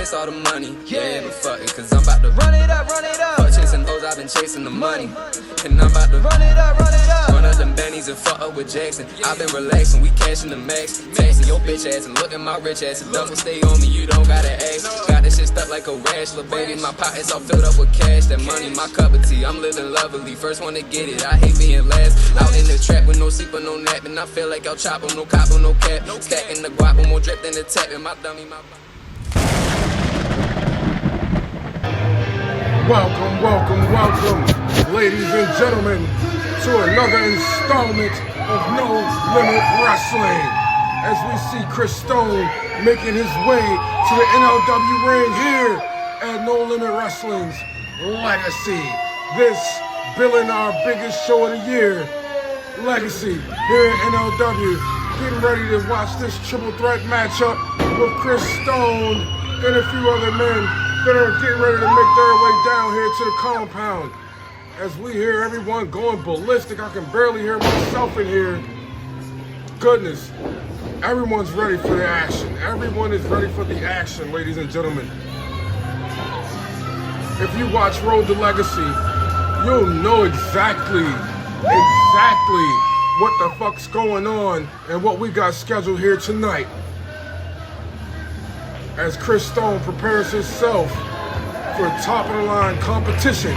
waste all the money. Yeah, but fuck it, cause I'm about to run it up, run it up. Fuck chasing hoes, I've been chasing the money. And I'm about to run it up, run it up. Run up them bennies and fuck up with Jackson. I've been relaxing, we cashing the max. Taxing your bitch ass and look at my rich ass. If double stay on me, you don't gotta ask. Got this shit stuck like a rash, little baby. My pockets all filled up with cash. That money, my cup of tea. I'm living lovely, first one to get it. I hate being last. Out in the trap with no sleep or no nap. And I feel like I'll chop on no cop on no cap. Stacking the guap, more drip than the tap. And my dummy, my... Welcome, welcome, welcome, ladies and gentlemen, to another installment of No Limit Wrestling. As we see Chris Stone making his way to the NLW ring here at No Limit Wrestling's Legacy. This billing our biggest show of the year, Legacy, here at NLW. Getting ready to watch this triple threat matchup with Chris Stone and a few other men that are getting ready to make their way down here to the compound. As we hear everyone going ballistic, I can barely hear myself in here. Goodness, everyone's ready for the action. Everyone is ready for the action, ladies and gentlemen. If you watch Road to Legacy, you'll know exactly what the fuck's going on and what we got scheduled here tonight. As Chris Stone prepares himself for top of the line competition,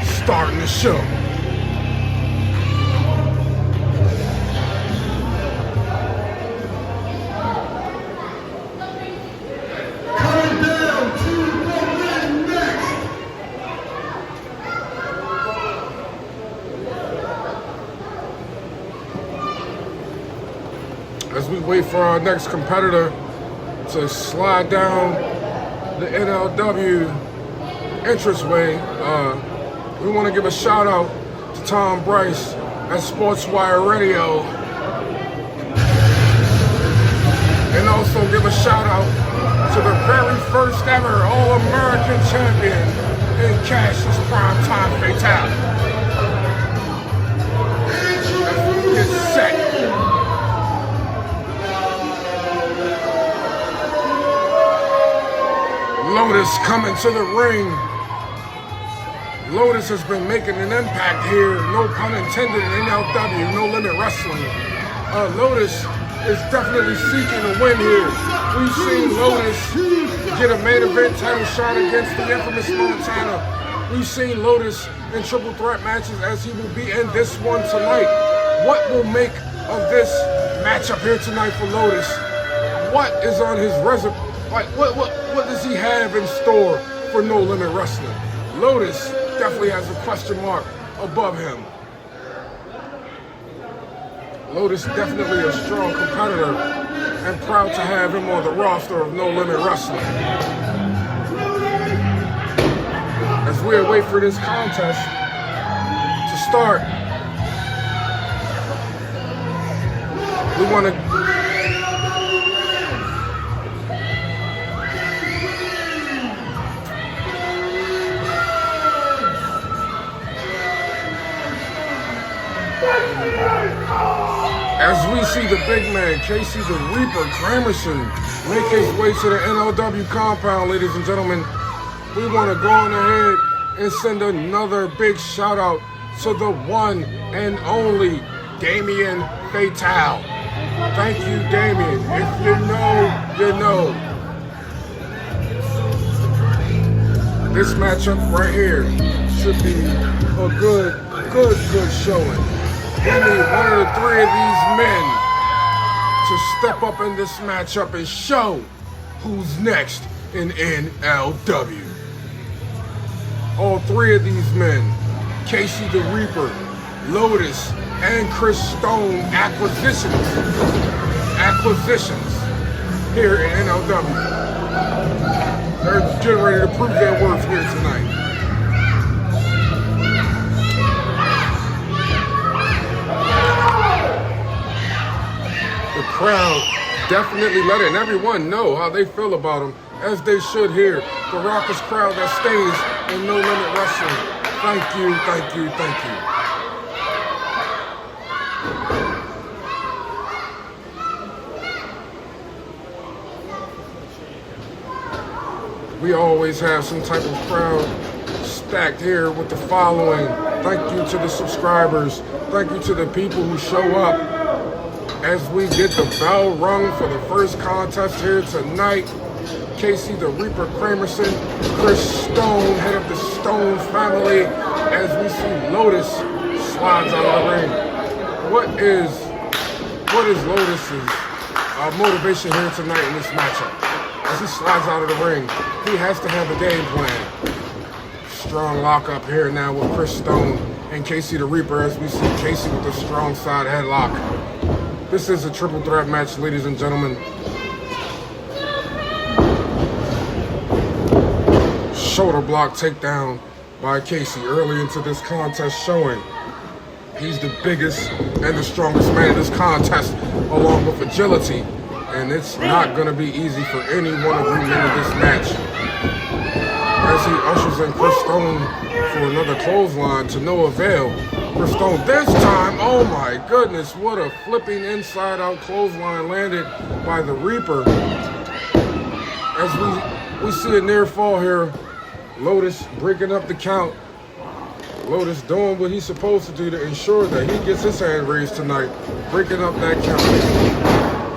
starting the show. Coming down to the ring next. As we wait for our next competitor to slide down the NLW entranceway, we want to give a shout out to Tom Bryce at SportsWire Radio, and also give a shout out to the very first ever All-American champion in Cash's Primetime Fatality. As we get set. Lotus coming to the ring. Lotus has been making an impact here, no pun intended, in NLW, No Limit Wrestling. Lotus is definitely seeking a win here. We've seen Lotus get a main event title shot against the infamous Montana. We've seen Lotus in triple threat matches, as he will be in this one tonight. What will make of this matchup here tonight for Lotus? What is on his resume? Like, what does he have in store for No Limit Wrestling? Lotus definitely has a question mark above him. Lotus definitely a strong competitor and proud to have him on the roster of No Limit Wrestling. As we wait for this contest to start, we want to... As we see the big man, Casey the Reaper Gramerson, make his way to the NLW compound, ladies and gentlemen, we want to go on ahead and send another big shout out to the one and only Damien Fatal. Thank you, Damien. If you know, you know. This matchup right here should be a good showing. We need one of the three of these men to step up in this matchup and show who's next in NLW. All three of these men, Casey the Reaper, Lotus, and Chris Stone, acquisitions here in NLW. They're getting ready to prove their worth here tonight. The crowd definitely letting everyone know how they feel about him, as they should here. The raucous crowd that stays in No Limit Wrestling. Thank you, thank you, thank you. We always have some type of crowd stacked here with the following. Thank you to the subscribers. Thank you to the people who show up as we get the bell rung for the first contest here tonight. Casey the Reaper Kramerson, Chris Stone, head of the Stone family, as we see Lotus slides out of the ring. What is Lotus's motivation here tonight in this matchup? As he slides out of the ring, he has to have a game plan. Strong lockup here now with Chris Stone and Casey the Reaper, as we see Casey with a strong side headlock. This is a triple threat match, ladies and gentlemen. Shoulder block takedown by Casey early into this contest, showing he's the biggest and the strongest man in this contest, along with agility. And it's not going to be easy for any one of you men in this match. As he ushers in Chris Stone for another clothesline to no avail. Chris Stone this time, oh my goodness, what a flipping inside out clothesline landed by the Reaper. As we see a near fall here. Lotus breaking up the count. Lotus doing what he's supposed to do to ensure that he gets his hand raised tonight. Breaking up that count.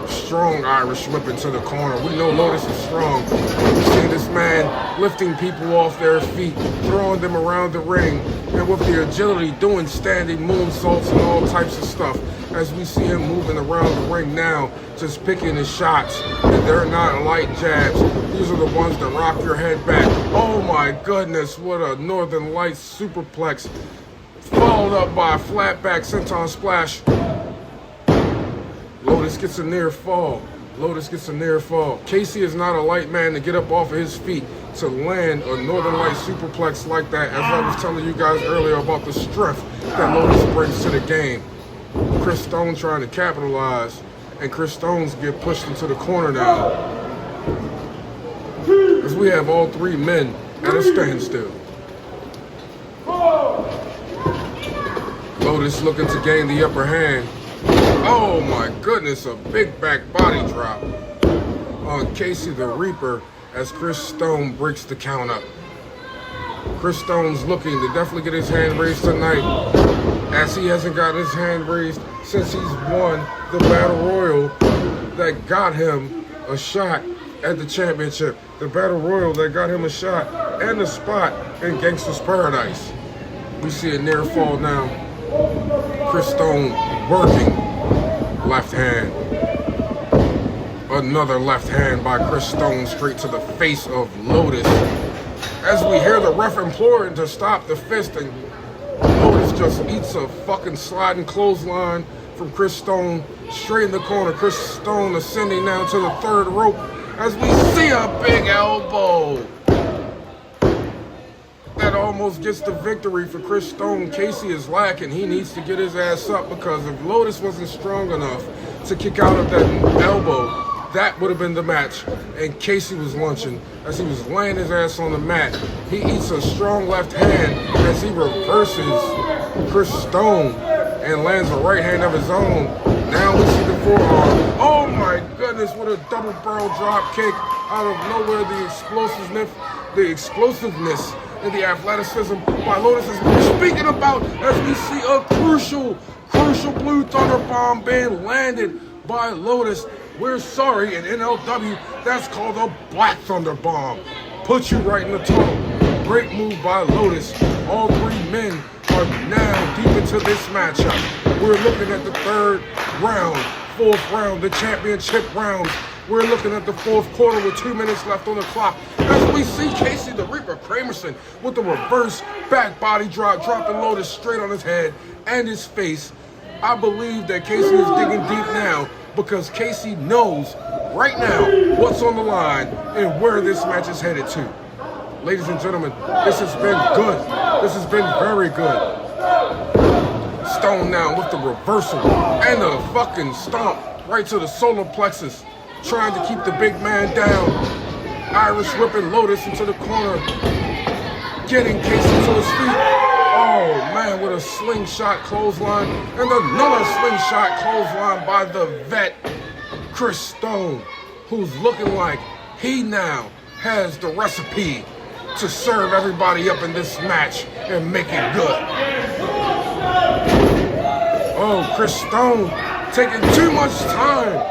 Strong Irish whip into the corner. We know Lotus is strong. We see this man lifting people off their feet, throwing them around the ring, and with the agility doing standing moonsaults and all types of stuff. As we see him moving around the ring now, just picking his shots, and they're not light jabs. These are the ones that rock your head back. Oh my goodness, what a Northern Lights superplex, followed up by a flat back senton splash. Lotus gets a near fall. Lotus gets a near fall. Casey is not a light man to get up off of his feet to land a Northern Lights superplex like that, as I was telling you guys earlier about the strength that Lotus brings to the game. Chris Stone trying to capitalize, and Chris Stone's get pushed into the corner now, as we have all three men at a standstill. Lotus looking to gain the upper hand. Oh my goodness, a big back body drop on Casey the Reaper as Chris Stone breaks the count up. Chris Stone's looking to definitely get his hand raised tonight, as he hasn't gotten his hand raised since he's won the Battle Royal that got him a shot at the championship. The Battle Royal that got him a shot and a spot in Gangsta's Paradise. We see a near fall now. Chris Stone working left hand. Another left hand by Chris Stone straight to the face of Lotus. As we hear the ref imploring to stop the fist, and Lotus just eats a fucking sliding clothesline from Chris Stone straight in the corner. Chris Stone ascending now to the third rope as we see a big elbow that almost gets the victory for Chris Stone. Casey is lacking. He needs to get his ass up, because if Lotus wasn't strong enough to kick out of that elbow, that would have been the match. And Casey was lunching as he was laying his ass on the mat. He eats a strong left hand as he reverses Chris Stone and lands a right hand of his own. Now we see the forearm. Oh my goodness, what a double barrel drop kick out of nowhere. The explosiveness and the athleticism by Lotus is what we're speaking about, as we see a crucial Blue Thunder Bomb being landed by Lotus. We're sorry, in NLW, that's called a Black Thunder Bomb. Put you right in the tunnel. Great move by Lotus. All three men are now deep into this matchup. We're looking at the third round, fourth round, the championship rounds. We're looking at the fourth quarter with 2 minutes left on the clock, as we see Casey the Reaper Kramerson with the reverse back body drop, dropping Lotus straight on his head and his face. I believe that Casey is digging deep now, because Casey knows right now what's on the line and where this match is headed to. Ladies and gentlemen, this has been good. This has been very good. Stone now with the reversal and a fucking stomp right to the solar plexus, trying to keep the big man down. Irish whipping Lotus into the corner, getting Casey to his feet. Oh man, with a slingshot clothesline, and another slingshot clothesline by the vet, Chris Stone, who's looking like he now has the recipe to serve everybody up in this match and make it good. Oh, Chris Stone taking too much time.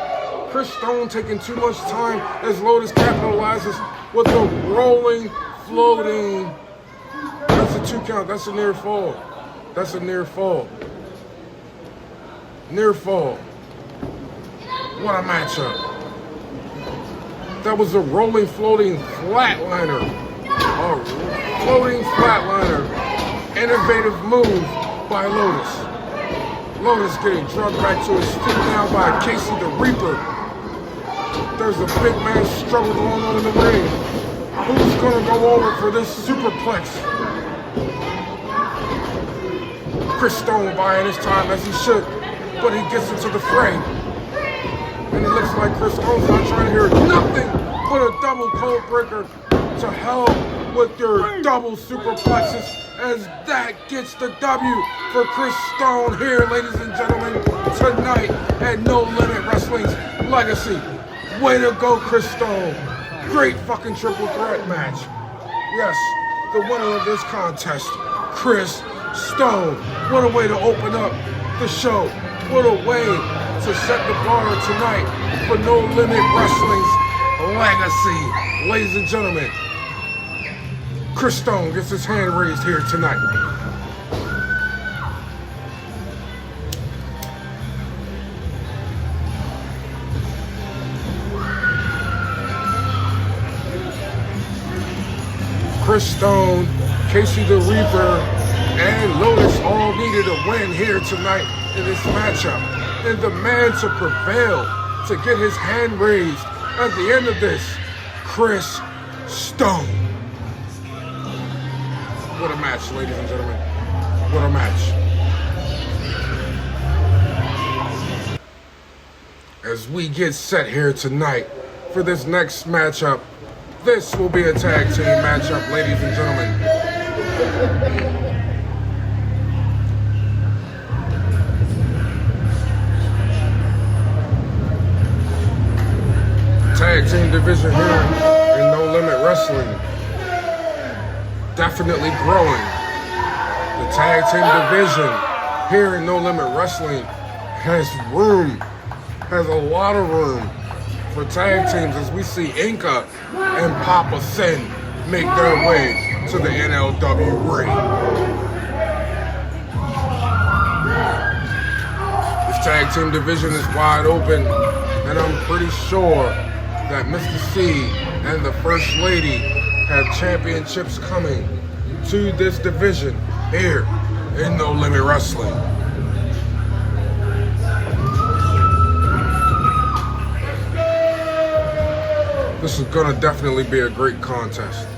Chris Stone taking too much time as Lotus capitalizes with the rolling, floating. That's a 2 count. That's a near fall. That's a near fall. Near fall. What a matchup. That was a rolling, floating flatliner. A floating flatliner. Innovative move by Lotus. Lotus getting drugged back to his feet now by Casey the Reaper. There's a big man struggle going on in the ring. Who's gonna go over for this superplex? Chris Stone buying his time as he should, but he gets into the fray. And it looks like Chris Stone's not trying to hear nothing but a double cold breaker. To hell with your double superplexes, as that gets the W for Chris Stone here, ladies and gentlemen, tonight at No Limit Wrestling's Legacy. Way to go, Chris Stone. Great fucking triple threat match. Yes, the winner of this contest, Chris Stone. What a way to open up the show. What a way to set the bar tonight for No Limit Wrestling's Legacy. Ladies and gentlemen, Chris Stone gets his hand raised here tonight. Chris Stone, Casey the Reaper, and Lotus all needed a win here tonight in this matchup. And the man to prevail, to get his hand raised at the end of this, Chris Stone. What a match, ladies and gentlemen. What a match. As we get set here tonight for this next matchup, this will be a tag team matchup, ladies and gentlemen. Tag team division here in No Limit Wrestling. Definitely growing. The tag team division here in No Limit Wrestling has a lot of room for tag teams as we see Inca and Papa Sin make their way to the NLW ring. This tag team division is wide open, and I'm pretty sure that Mr. C and the First Lady have championships coming to this division here in No Limit Wrestling. This is gonna definitely be a great contest.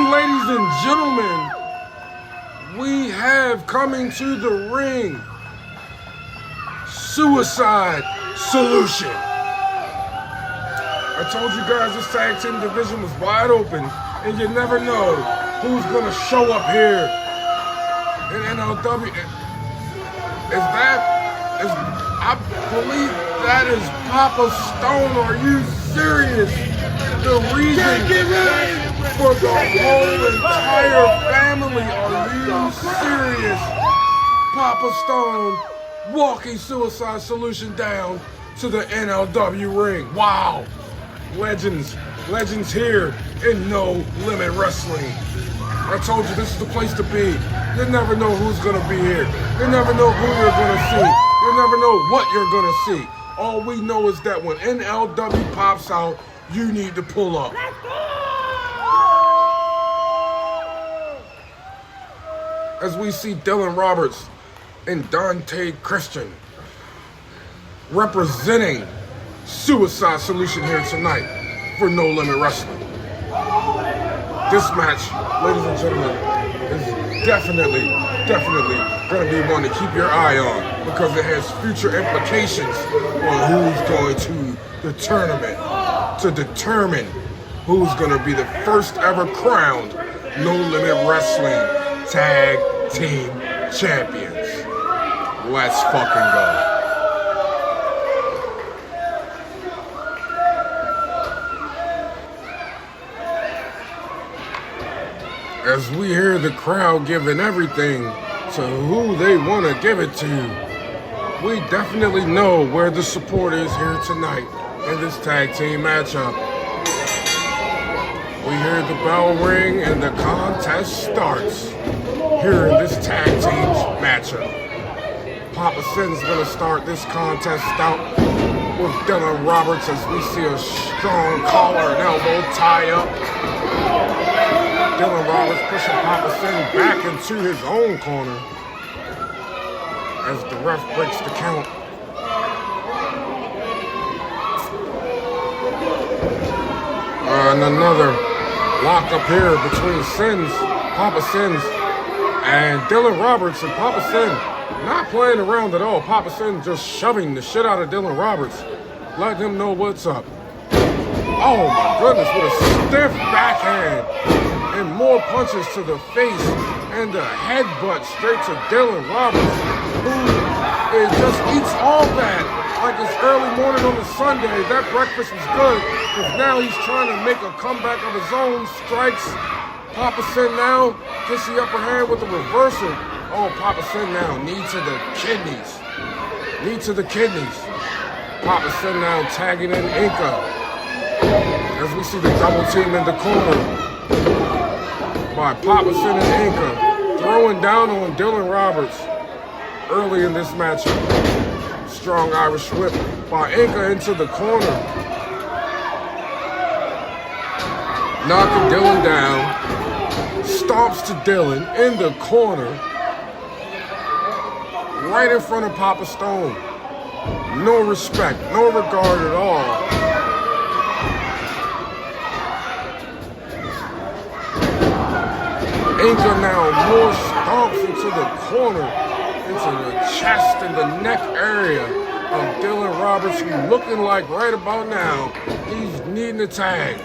Ladies and gentlemen, we have coming to the ring, Suicide Solution. I told you guys this tag team division was wide open, and you never know who's gonna show up here in NLW. I believe that is Papa Stone. Are you serious? The reason for the whole entire family. Are you serious? Papa Stone walking Suicide Solution down to the NLW ring. Wow. Legends here in No Limit Wrestling. I told you this is the place to be. You never know who's gonna be here. You never know who you're gonna see. You never know what you're gonna see. All we know is that when NLW pops out, you need to pull up. as we see Dylan Roberts and Dante Christian representing Suicide Solution here tonight for No Limit Wrestling. This match, ladies and gentlemen, is definitely going to be one to keep your eye on because it has future implications on who's going to the tournament to determine who's going to be the first ever crowned No Limit Wrestling Tag Team Champions. Let's fucking go. As we hear the crowd giving everything to who they want to give it to, we definitely know where the support is here tonight in this tag team matchup. We hear the bell ring and the contest starts here in this tag team matchup. Papa Sin's gonna start this contest out with Dylan Roberts as we see a strong collar and elbow tie up. Dylan Roberts pushing Papa Sin back into his own corner as the ref breaks the count. And another lock up here between Papa Sins, and Dylan Roberts. And Papa Sin not playing around at all. Papa Sin just shoving the shit out of Dylan Roberts, letting him know what's up. Oh my goodness, with a stiff backhand and more punches to the face and a headbutt straight to Dylan Roberts, who just eats all that like it's early morning on a Sunday. That breakfast was good, because now he's trying to make a comeback of his own. Strikes. Papa Sin now gets the upper hand with a reversal. Oh, Papa Sin now, knee to the kidneys. Knee to the kidneys. Papa Sin now tagging in Inca. As we see the double team in the corner by Papa Sin and Inca, throwing down on Dylan Roberts early in this matchup. Strong Irish whip by Inca into the corner. Knocking Dylan down. Stomps to Dylan in the corner. Right in front of Papa Stone. No respect, no regard at all. Inca now more stomps into the corner, into the chest and the neck area of Dylan Roberts, who's looking like right about now he's needing a tag.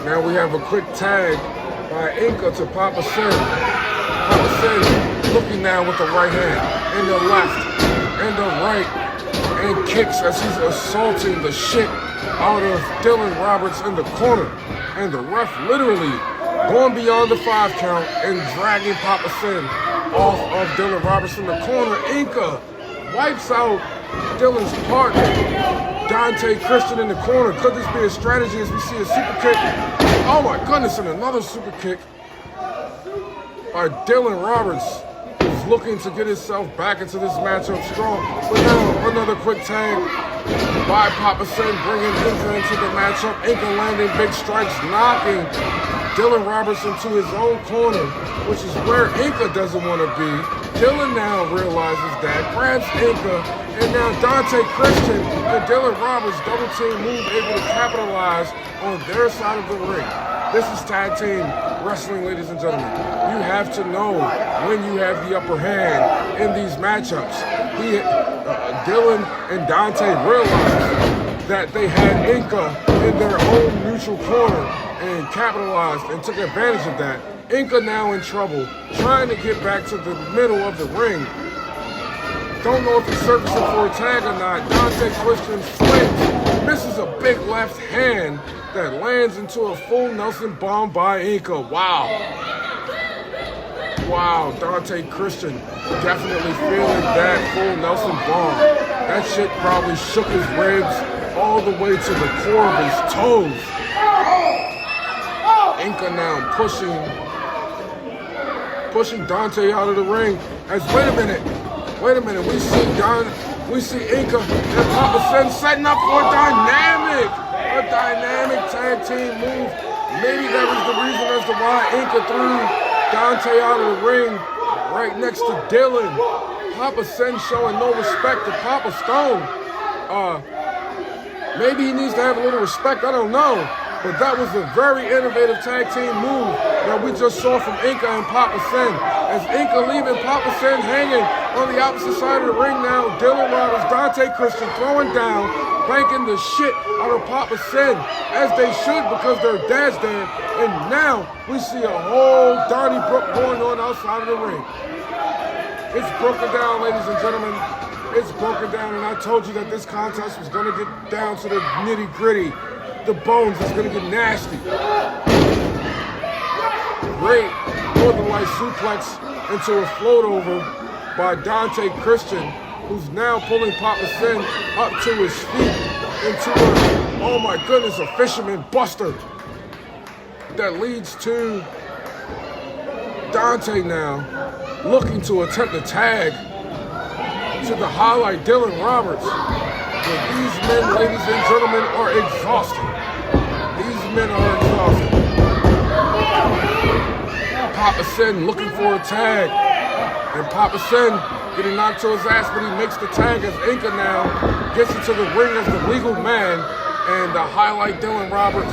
Now we have a quick tag by Inca to Papa Sin. Papa Sin looking now with the right hand, and the left, and the right, and kicks as he's assaulting the shit out of Dylan Roberts in the corner. And the ref literally going beyond the 5 count and dragging Papa Sin off of Dylan Roberts in the corner. Inca wipes out Dylan's partner, Dante Christian, in the corner. Could this be a strategy as we see a super kick? Oh my goodness, and another super kick by Dylan Roberts, who's looking to get himself back into this matchup strong. But now another quick tag by Papa Sin, bringing Inca into the matchup. Inca landing big strikes, knocking Dylan Roberts into his own corner, which is where Inca doesn't want to be. Dylan now realizes that, grabs Inca, and now Dante Christian and Dylan Roberts double team move, able to capitalize on their side of the ring. This is tag team wrestling, ladies and gentlemen. You have to know when you have the upper hand in these matchups. Dylan and Dante realized that they had Inca in their own neutral corner and capitalized and took advantage of that. Inca now in trouble, trying to get back to the middle of the ring. Don't know if he's surfacing for a tag or not. Dante Christian swings, misses a big left hand that lands into a full Nelson bomb by Inca. Wow. Wow, Dante Christian definitely feeling that full Nelson bomb. That shit probably shook his ribs all the way to the core of his toes. Inca now pushing Dante out of the ring. As wait a minute, we see Inca and Papa Sin setting up for a dynamic tag team move Maybe that was the reason as to why Inca threw Dante out of the ring right next to Dylan. Papa Sen showing no respect to Papa Stone. Maybe he needs to have a little respect, I don't know. But that was a very innovative tag team move that we just saw from Inca and Papa Sen. As Inca leaving Papa Sen hanging on the opposite side of the ring now, Dylan Roberts, Dante Christian throwing down, banking the shit out of Papa Sen, as they should because their dad's there. And now we see a whole Donnybrook going on outside of the ring. It's broken down, ladies and gentlemen. It's broken down, and I told you that this contest was going to get down to the nitty-gritty. The bones is going to get nasty. Great Northern Light suplex into a float over by Dante Christian, who's now pulling Papa Sen up to his feet into a, oh my goodness, a fisherman buster that leads to Dante now looking to attempt to tag to the highlight Dylan Roberts. But these men, ladies and gentlemen, are exhausted. These men are exhausted. Papa Sen looking for a tag. And Papa Sen getting knocked to his ass, but he makes the tag as Inca now gets into the ring as the legal man. And the highlight Dylan Roberts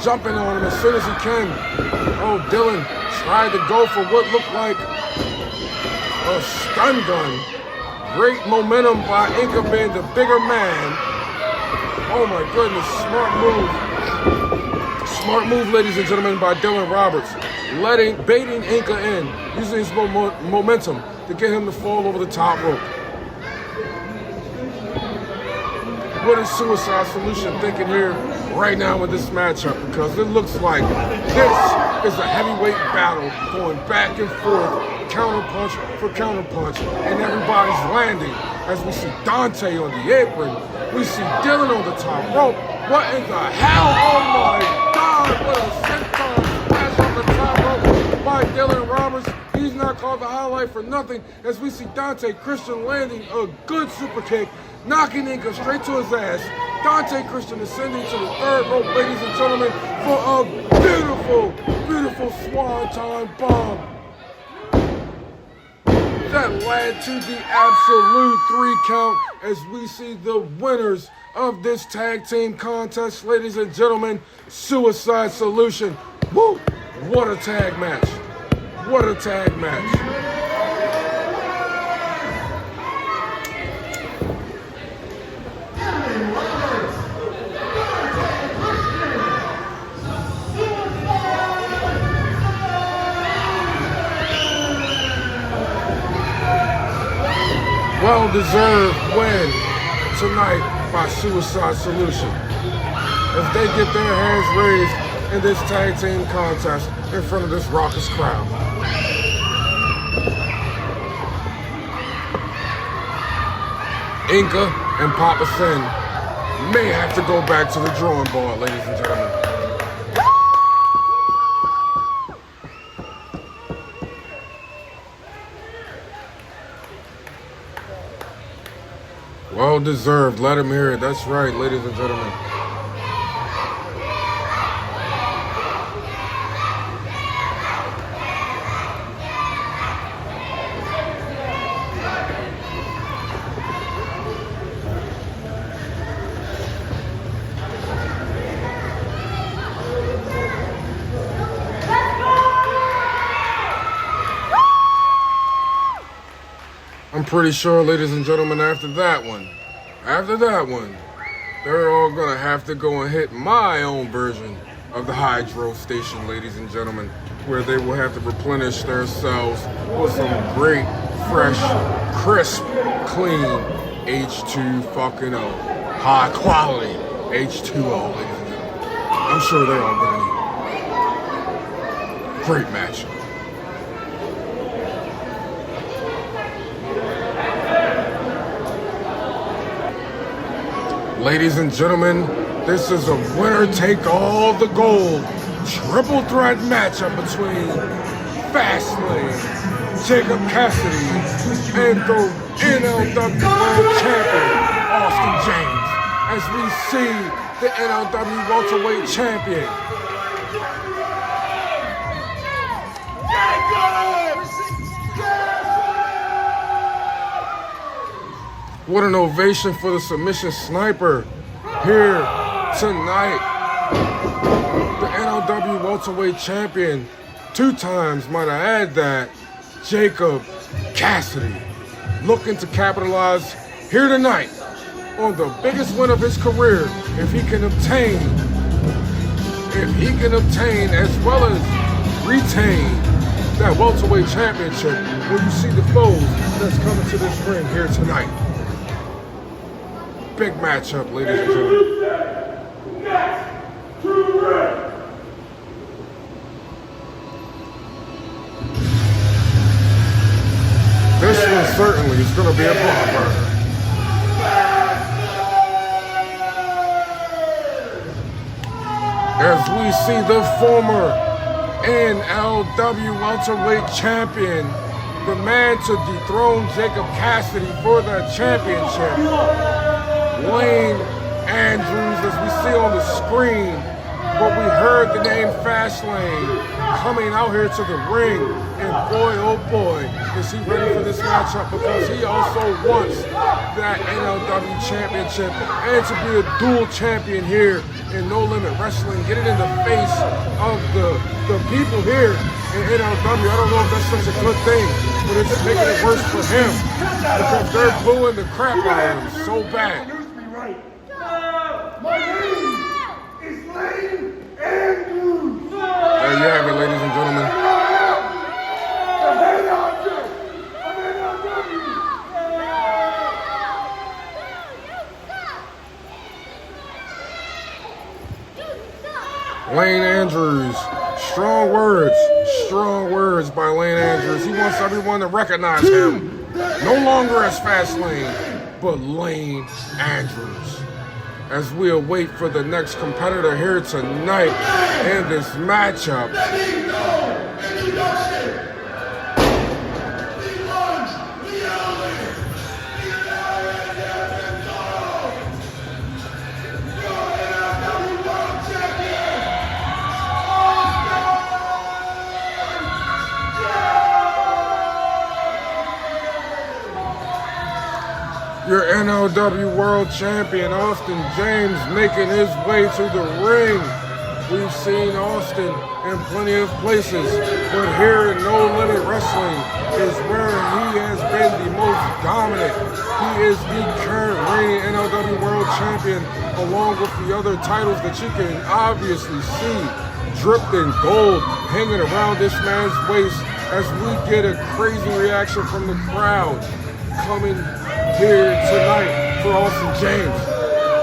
jumping on him as soon as he can. Oh, Dylan tried to go for what looked like a stun gun. Great momentum by Inca being the bigger man. Oh my goodness, smart move. Smart move, ladies and gentlemen, by Dylan Roberts. Baiting Inca in, using his momentum to get him to fall over the top rope. What is Suicide Solution thinking here right now with this matchup? Because it looks like this is a heavyweight battle going back and forth. Counterpunch for counterpunch, and everybody's landing as we see Dante on the apron. We see Dylan on the top rope. What in the hell? Oh my God! What a senton splash on the top rope by Dylan Roberts. He's not called the highlight for nothing as we see Dante Christian landing a good super kick, knocking Inca straight to his ass. Dante Christian ascending to the third rope, ladies and gentlemen, for a beautiful, beautiful swanton bomb. That led to the absolute 3 count as we see the winners of this tag team contest, ladies and gentlemen, Suicide Solution. Woo! What a tag match. What a tag match. Well-deserved win tonight by Suicide Solution as they get their hands raised in this tag team contest in front of this raucous crowd. Inca and Papa Sen may have to go back to the drawing board, ladies and gentlemen. Well deserved. Let him hear it. That's right, ladies and gentlemen. I'm pretty sure, ladies and gentlemen, after that one, they're all gonna have to go and hit my own version of the hydro station, ladies and gentlemen, where they will have to replenish themselves with some great, fresh, crisp, clean H2 fucking O. High quality H2O, ladies and gentlemen. I'm sure they're all gonna need. Great match. Ladies and gentlemen, this is a winner-take-all the gold triple threat matchup between Fastlane, Jacob Cassidy, and the NLW World Champion, Austin James, as we see the NLW Welterweight Champion What an ovation for the submission sniper here tonight. The NLW welterweight champion, 2 times, might I add that, Jacob Cassidy, looking to capitalize here tonight on the biggest win of his career if he can obtain as well as retain that welterweight championship when you see the foes that's coming to this ring here tonight. Big matchup, ladies and gentlemen. This one certainly is going to be a barn burner. As we see the former NLW welterweight champion, the man to dethrone Jacob Cassidy for the championship, Lane Andrews, as we see on the screen, but we heard the name Fastlane coming out here to the ring, and boy, oh boy, is he ready for this matchup, because he also wants that NLW championship and to be a dual champion here in No Limit Wrestling, getting in the face of the people here in NLW. I don't know if that's such a good thing, but it's making it worse for him because they're booing the crap out of him so bad. My name is Lane Andrews. There you have it, ladies and gentlemen. Lane Andrews, strong words by Lane Andrews. He wants everyone to recognize him, no longer as Fastlane, but Lane Andrews. As we await for the next competitor here tonight in this matchup. Your NLW World Champion, Austin James, making his way to the ring. We've seen Austin in plenty of places, but here in No Limit Wrestling is where he has been the most dominant. He is the current reigning NLW World Champion, along with the other titles that you can obviously see dripped in gold hanging around this man's waist, as we get a crazy reaction from the crowd coming here tonight for Austin James.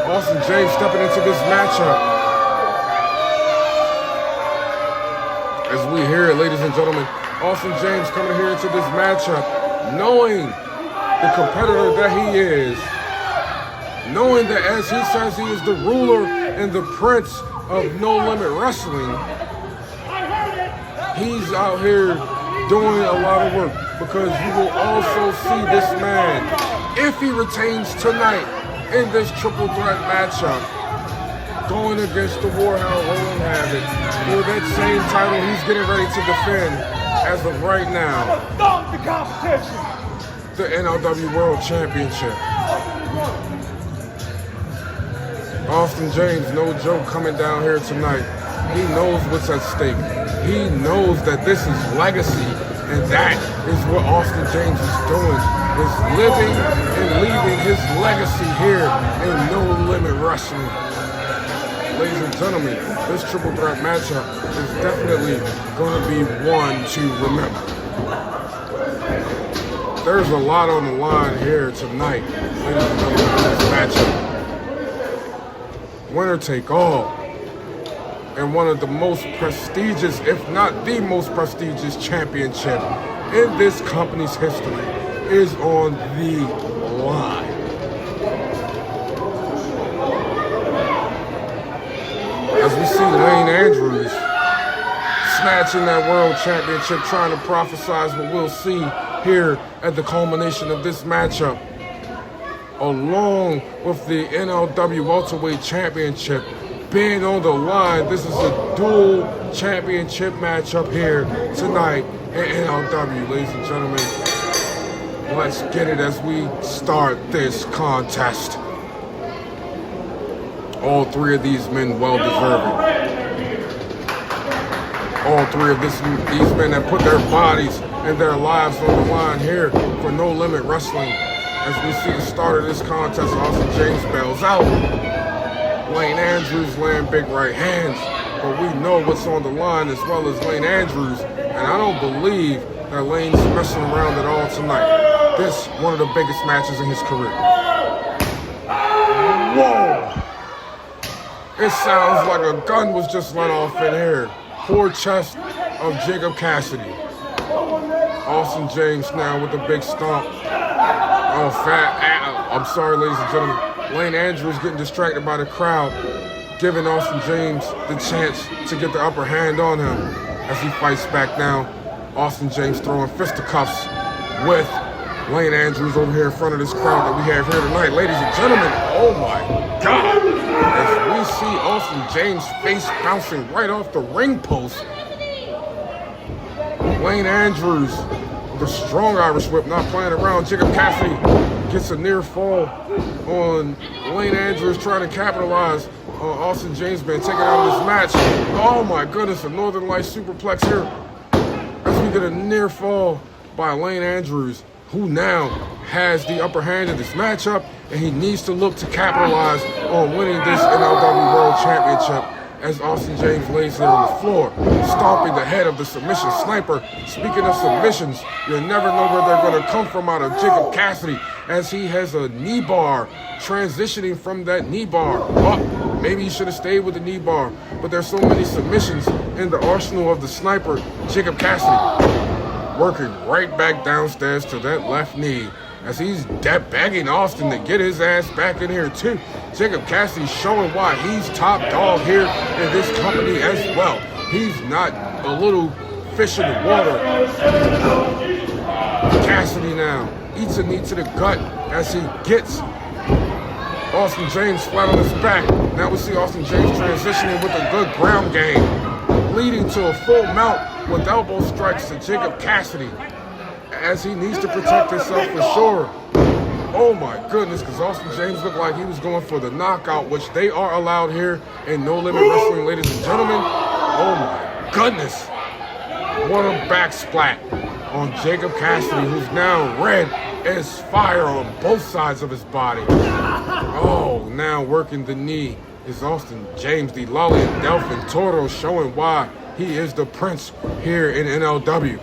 Austin James stepping into this matchup. As we hear it, ladies and gentlemen, Austin James coming here into this matchup, knowing the competitor that he is, knowing that, as he says, he is the ruler and the prince of No Limit Wrestling. He's out here doing a lot of work, because you will also see this man, if he retains tonight in this triple threat matchup, going against the Warhound Roland Havoc for that same title he's getting ready to defend as of right now, the NLW World Championship. Austin James, no joke, coming down here tonight. He knows what's at stake. He knows that this is legacy, and that is what Austin James is doing, is living and leaving his legacy here in No Limit Wrestling. Ladies and gentlemen, this triple threat matchup is definitely going to be one to remember. There's a lot on the line here tonight, ladies and gentlemen, in this matchup. Winner take all. And one of the most prestigious, if not the most prestigious championship in this company's history is on the line. As we see Lane Andrews snatching that world championship, trying to prophesize what we'll see here at the culmination of this matchup, along with the NLW welterweight championship being on the line. This is a dual championship matchup here tonight in NLW, ladies and gentlemen. Let's get it as we start this contest. All three of these men well-deserving. All three of these men that put their bodies and their lives on the line here for No Limit Wrestling. As we see the start of this contest, Austin James bails out. Lane Andrews laying big right hands, but we know what's on the line as well as Lane Andrews, and I don't believe that Lane's messing around at all tonight. This one of the biggest matches in his career. Whoa! It sounds like a gun was just let off in here. Poor chest of Jacob Cassidy. Austin James now with a big stomp. Oh, I'm sorry, ladies and gentlemen. Lane Andrews getting distracted by the crowd, giving Austin James the chance to get the upper hand on him as he fights back now. Austin James throwing fisticuffs with Lane Andrews over here in front of this crowd that we have here tonight. Ladies and gentlemen, oh my God. As we see Austin James' face bouncing right off the ring post. Lane Andrews, the strong Irish whip, not playing around. Jacob Cassidy gets a near fall on Lane Andrews, trying to capitalize on Austin James being taken out of this match. Oh my goodness, a Northern Lights superplex here as we get a near fall by Lane Andrews, who now has the upper hand in this matchup, and he needs to look to capitalize on winning this NLW World Championship as Austin James lays there on the floor, stomping the head of the submission sniper. Speaking of submissions, you'll never know where they're going to come from out of Jacob Cassidy, as he has a knee bar, transitioning from that knee bar. Oh, maybe he should have stayed with the knee bar, but there's so many submissions in the arsenal of the sniper, Jacob Cassidy, working right back downstairs to that left knee as he's begging Austin to get his ass back in here too. Jacob Cassidy showing why he's top dog here in this company as well. He's not a little fish in the water. Cassidy now eats a knee to the gut as he gets Austin James flat on his back. Now we see Austin James transitioning with a good ground game, leading to a full mount with elbow strikes to Jacob Cassidy as he needs to protect himself for sure. Oh my goodness, because Austin James looked like he was going for the knockout, which they are allowed here in No Limit Wrestling, ladies and gentlemen. Oh my goodness. What a back splat on Jacob Cassidy, who's now red as fire on both sides of his body. Oh, now working the knee is Austin James, the Lolly and Delphin Toro, showing why he is the prince here in NLW.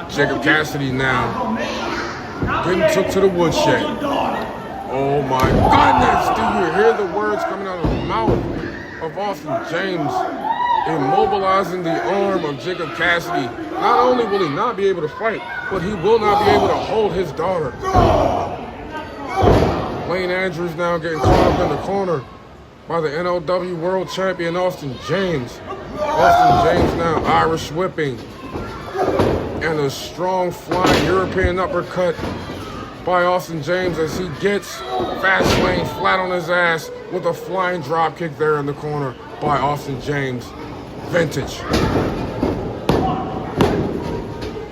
Jacob Cassidy now getting took to the woodshed. Oh my goodness, do you hear the words coming out of the mouth of Austin James, immobilizing the arm of Jacob Cassidy? Not only will he not be able to fight, but he will not be able to hold his daughter. Lane Andrews now getting caught up in the corner by the NLW World Champion Austin James. Austin James now Irish whipping, and a strong flying European uppercut by Austin James as he gets Fastlane flat on his ass with a flying drop kick there in the corner by Austin James. Vintage.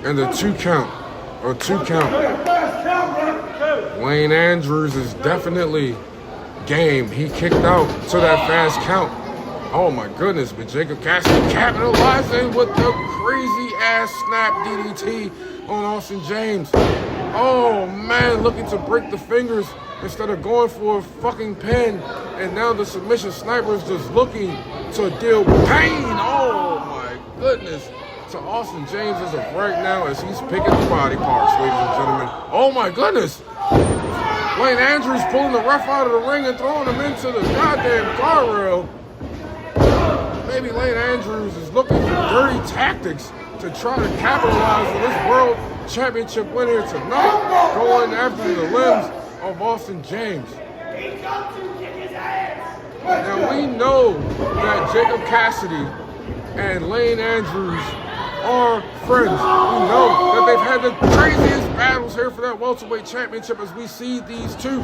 And the two count. Lane Andrews is definitely game. He kicked out to that fast count. Oh my goodness, but Jacob Cassidy capitalizing with the crazy ass snap DDT on Austin James. Oh man, looking to break the fingers instead of going for a fucking pin. And now the submission sniper is just looking to deal pain. Oh my goodness. To Austin James as of right now as he's picking the body parts, ladies and gentlemen. Oh my goodness. Lane Andrews pulling the ref out of the ring and throwing him into the goddamn guardrail. Maybe Lane Andrews is looking for dirty tactics to try to capitalize on this world championship win here tonight, going after the limbs of Austin James. Now we know that Jacob Cassidy and Lane Andrews are friends. We know that they've had the craziest battles here for that welterweight championship as we see these two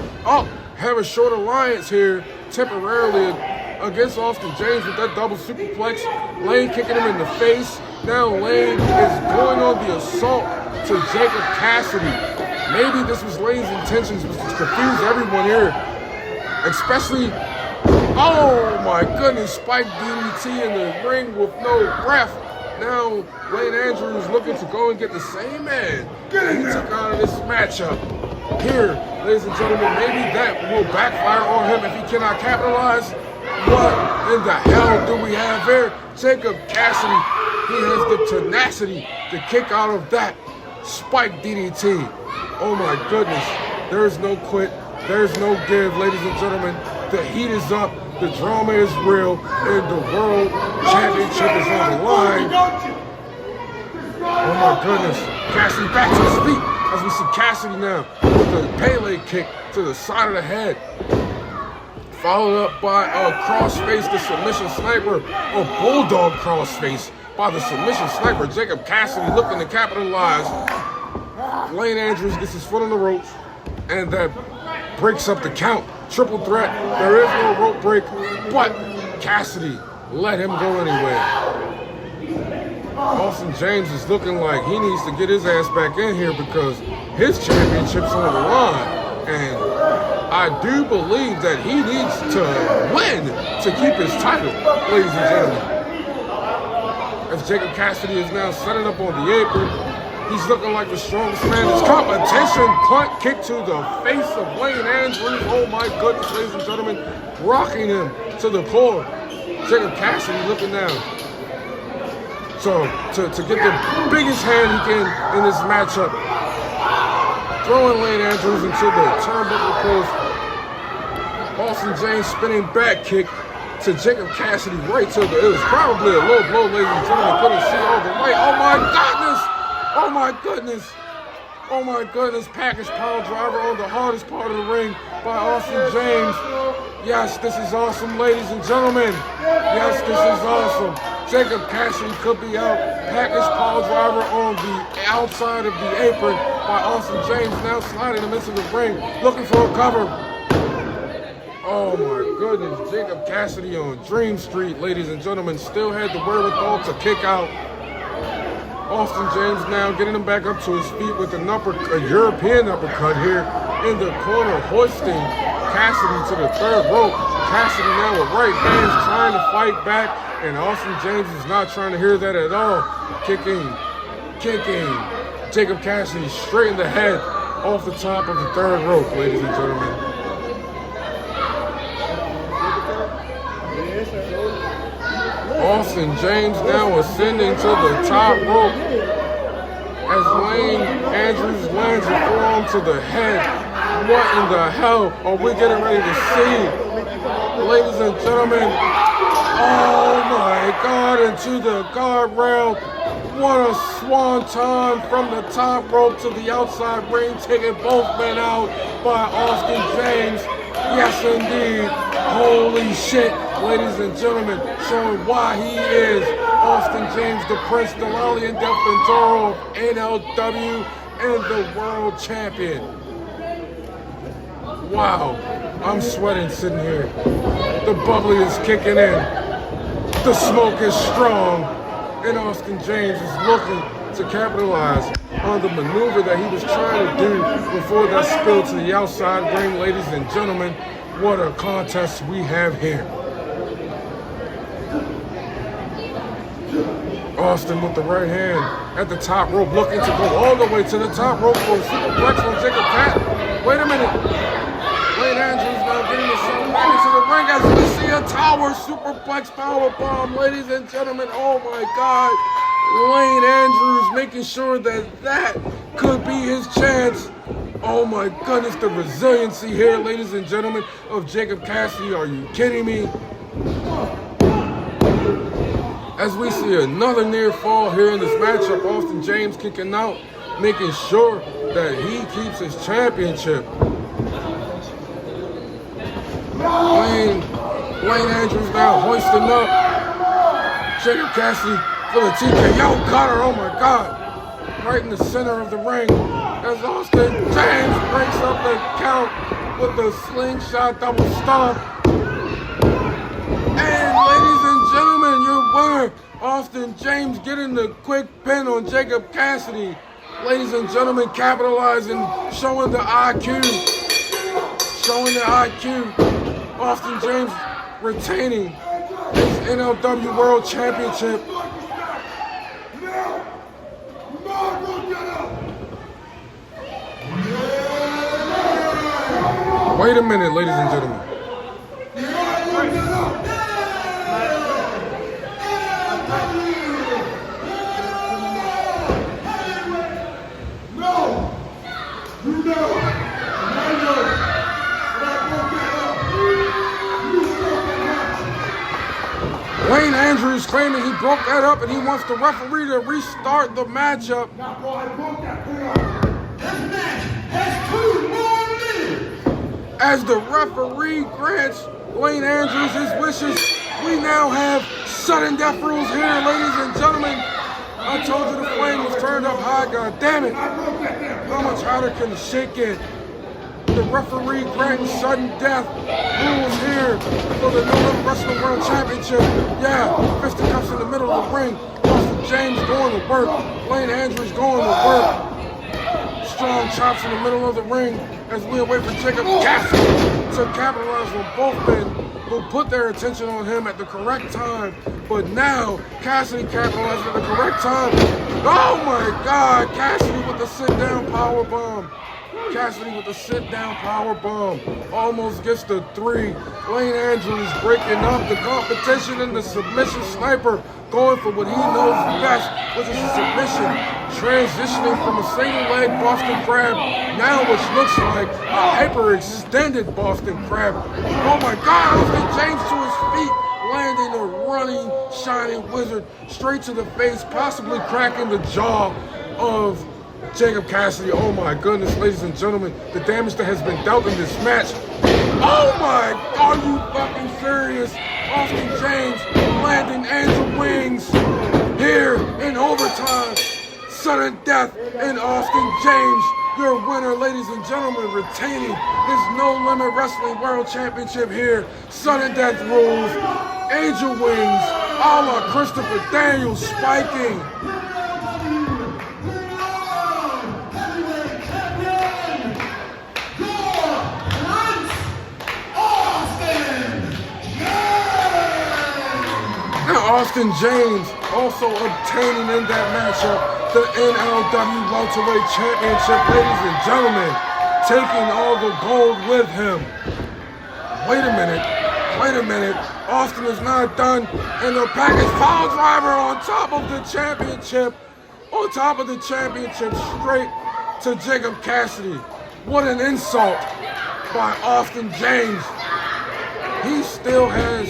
have a short alliance here temporarily against Austin James with that double superplex. Lane kicking him in the face. Now Lane is going on the assault to Jacob Cassidy. Maybe this was Lane's intentions, was to confuse everyone here. Especially, oh my goodness, Spike DDT in the ring with no ref. Now Lane Andrews looking to go and get the same man that he took out of this matchup. Here, ladies and gentlemen, maybe that will backfire on him if he cannot capitalize. What in the hell do we have here? Jacob Cassidy, he has the tenacity to kick out of that Spike DDT. Oh my goodness, there's no quit, there's no give, ladies and gentlemen. The heat is up, the drama is real, and the World Championship is on the line. Oh my goodness, Cassidy back to his feet as we see Cassidy now with a Pele kick to the side of the head. Followed up by a crossface, the submission sniper, a bulldog crossface by the submission sniper. Jacob Cassidy looking to capitalize. Lane Andrews gets his foot on the ropes, and that breaks up the count. Triple threat, there is no rope break, but Cassidy let him go anyway. Austin James is looking like he needs to get his ass back in here because his championship's on the line. And I do believe that he needs to win to keep his title, ladies and gentlemen. As Jacob Cassidy is now setting up on the apron, he's looking like the strongest man. His competition, punt kick to the face of Lane Andrews. Oh my goodness, ladies and gentlemen, rocking him to the floor. Jacob Cassidy looking down. So to get the biggest hand he can in this matchup, throwing Lane Andrews into the turnbuckle post. Austin James spinning back kick to Jacob Cassidy right to the, it was probably a low blow, ladies and gentlemen. Couldn't see all the way. Oh my goodness! Oh my goodness! Oh my goodness! Package power driver on the hardest part of the ring by Austin James. Yes, this is awesome, ladies and gentlemen. Yes, this is awesome. Jacob Cassidy could be out. Package power driver on the outside of the apron by Austin James. Now sliding him into the ring, looking for a cover. Oh my goodness, Jacob Cassidy on Dream Street, ladies and gentlemen, still had the wherewithal to kick out. Austin James now getting him back up to his feet with a European uppercut here in the corner, hoisting Cassidy to the third rope. Cassidy now with right hands trying to fight back, and Austin James is not trying to hear that at all. Kicking Jacob Cassidy straight in the head off the top of the third rope, ladies and gentlemen. Austin James now ascending to the top rope as Lane Andrews lands a forearm to the head. What in the hell are we getting ready to see? Ladies and gentlemen, oh my God, into the guardrail. What a swanton from the top rope to the outside ring, taking both men out by Austin James. Yes, indeed. Holy shit, ladies and gentlemen, showing why he is Austin James, the Prince, the Lolly and Defensor of NLW and the World Champion. Wow, I'm sweating sitting here. The bubbly is kicking in. The smoke is strong. And Austin James is looking to capitalize on the maneuver that he was trying to do before that spill to the outside ring. Ladies and gentlemen, what a contest we have here. Austin with the right hand at the top rope, looking to go all the way to the top rope for a superplex on Jacob Cat. Wait a minute. Lane Andrews now getting himself back into the ring as we see a tower superplex powerbomb. Ladies and gentlemen, oh my God. Lane Andrews making sure that that could be his chance. Oh my goodness, the resiliency here, ladies and gentlemen, of Jacob Cassidy. Are you kidding me? As we see another near fall here in this matchup, Austin James kicking out, making sure that he keeps his championship. Lane Andrews now hoisting up. Jacob Cassidy for the TKO cutter. Oh my God. Right in the center of the ring. As Austin James breaks up the count with the slingshot double stomp. And ladies and gentlemen, your winner, Austin James, getting the quick pin on Jacob Cassidy. Ladies and gentlemen, capitalizing, showing the IQ. Showing the IQ. Austin James retaining his NLW World Championship. Wait a minute, ladies and gentlemen. Wayne Andrews claiming he broke that up and he wants the referee to restart the matchup. As the referee grants Wayne Andrews his wishes, we now have sudden death rules here, ladies and gentlemen. I told you the flame was turned up high, god damn it. How much hotter can the shit get? The referee granting sudden death rules here for the NLW Wrestling World Championship. Yeah, fisticuffs in the middle of the ring. Austin James going to work. Wayne Andrews going to work. Strong chops in the middle of the ring as we await for Jacob Cassidy to capitalize on both men who put their attention on him at the correct time. But now, Cassidy capitalized at the correct time. Oh my God, Cassidy with the sit-down powerbomb. Cassidy with the sit-down powerbomb. Almost gets the 3. Wayne Andrews breaking up the competition in the submission sniper, going for what he knows best, which is a submission. Transitioning from a single leg Boston Crab, now which looks like a hyper-extended Boston Crab. Oh my God, Austin James to his feet, landing a running, shining wizard straight to the face, possibly cracking the jaw of Jacob Cassidy. Oh my goodness, ladies and gentlemen, the damage that has been dealt in this match. Oh my, are you fucking serious? Austin James landing angel wings here in overtime. Sudden death in Austin James. Your winner, ladies and gentlemen, retaining his No Limit Wrestling World Championship here. Sudden death rules. Angel wings a la Christopher Daniels spiking. Austin James also obtaining in that matchup the NLW Welterweight Championship, ladies and gentlemen, taking all the gold with him. Wait a minute, Austin is not done, and the package pile driver on top of the championship, straight to Jacob Cassidy. What an insult by Austin James. He still has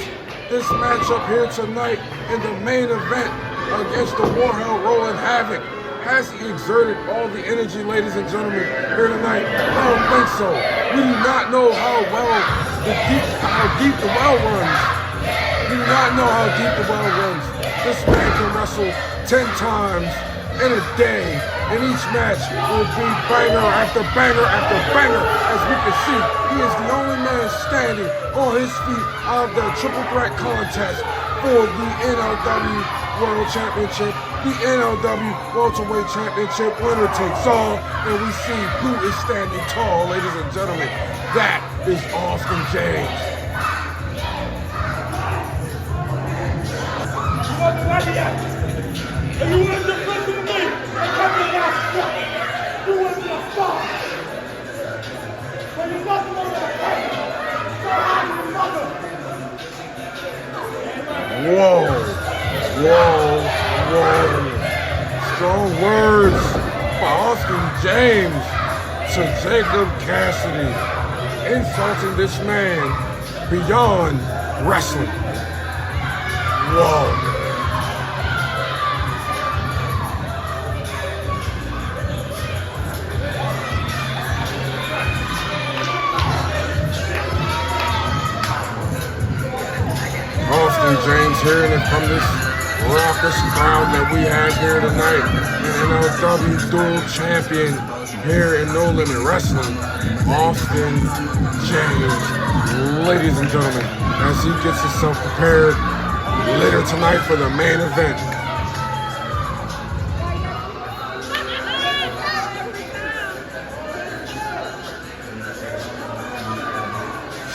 this matchup here tonight in the main event against the Warhol Rolling Havoc. Has he exerted all the energy, ladies and gentlemen, here tonight? I don't think so. We do not know how deep the well runs. We do not know how deep the well runs. This man can wrestle 10 times in a day, and each match will be banger after banger after banger. As we can see, he is the only man standing on his feet out of the triple threat contest for the NLW World Championship. The NLW Welterweight Championship, winner takes all, and we see who is standing tall, ladies and gentlemen. That is Austin James. You want to listen to me? You want to stop? When you're not going to Whoa. Strong words by Austin James to Jacob Cassidy, insulting this man beyond wrestling. Whoa. Austin James hearing it from this raucous crowd that we have here tonight. An NLW dual champion here in No Limit Wrestling, Austin James. Ladies and gentlemen, as he gets himself prepared later tonight for the main event.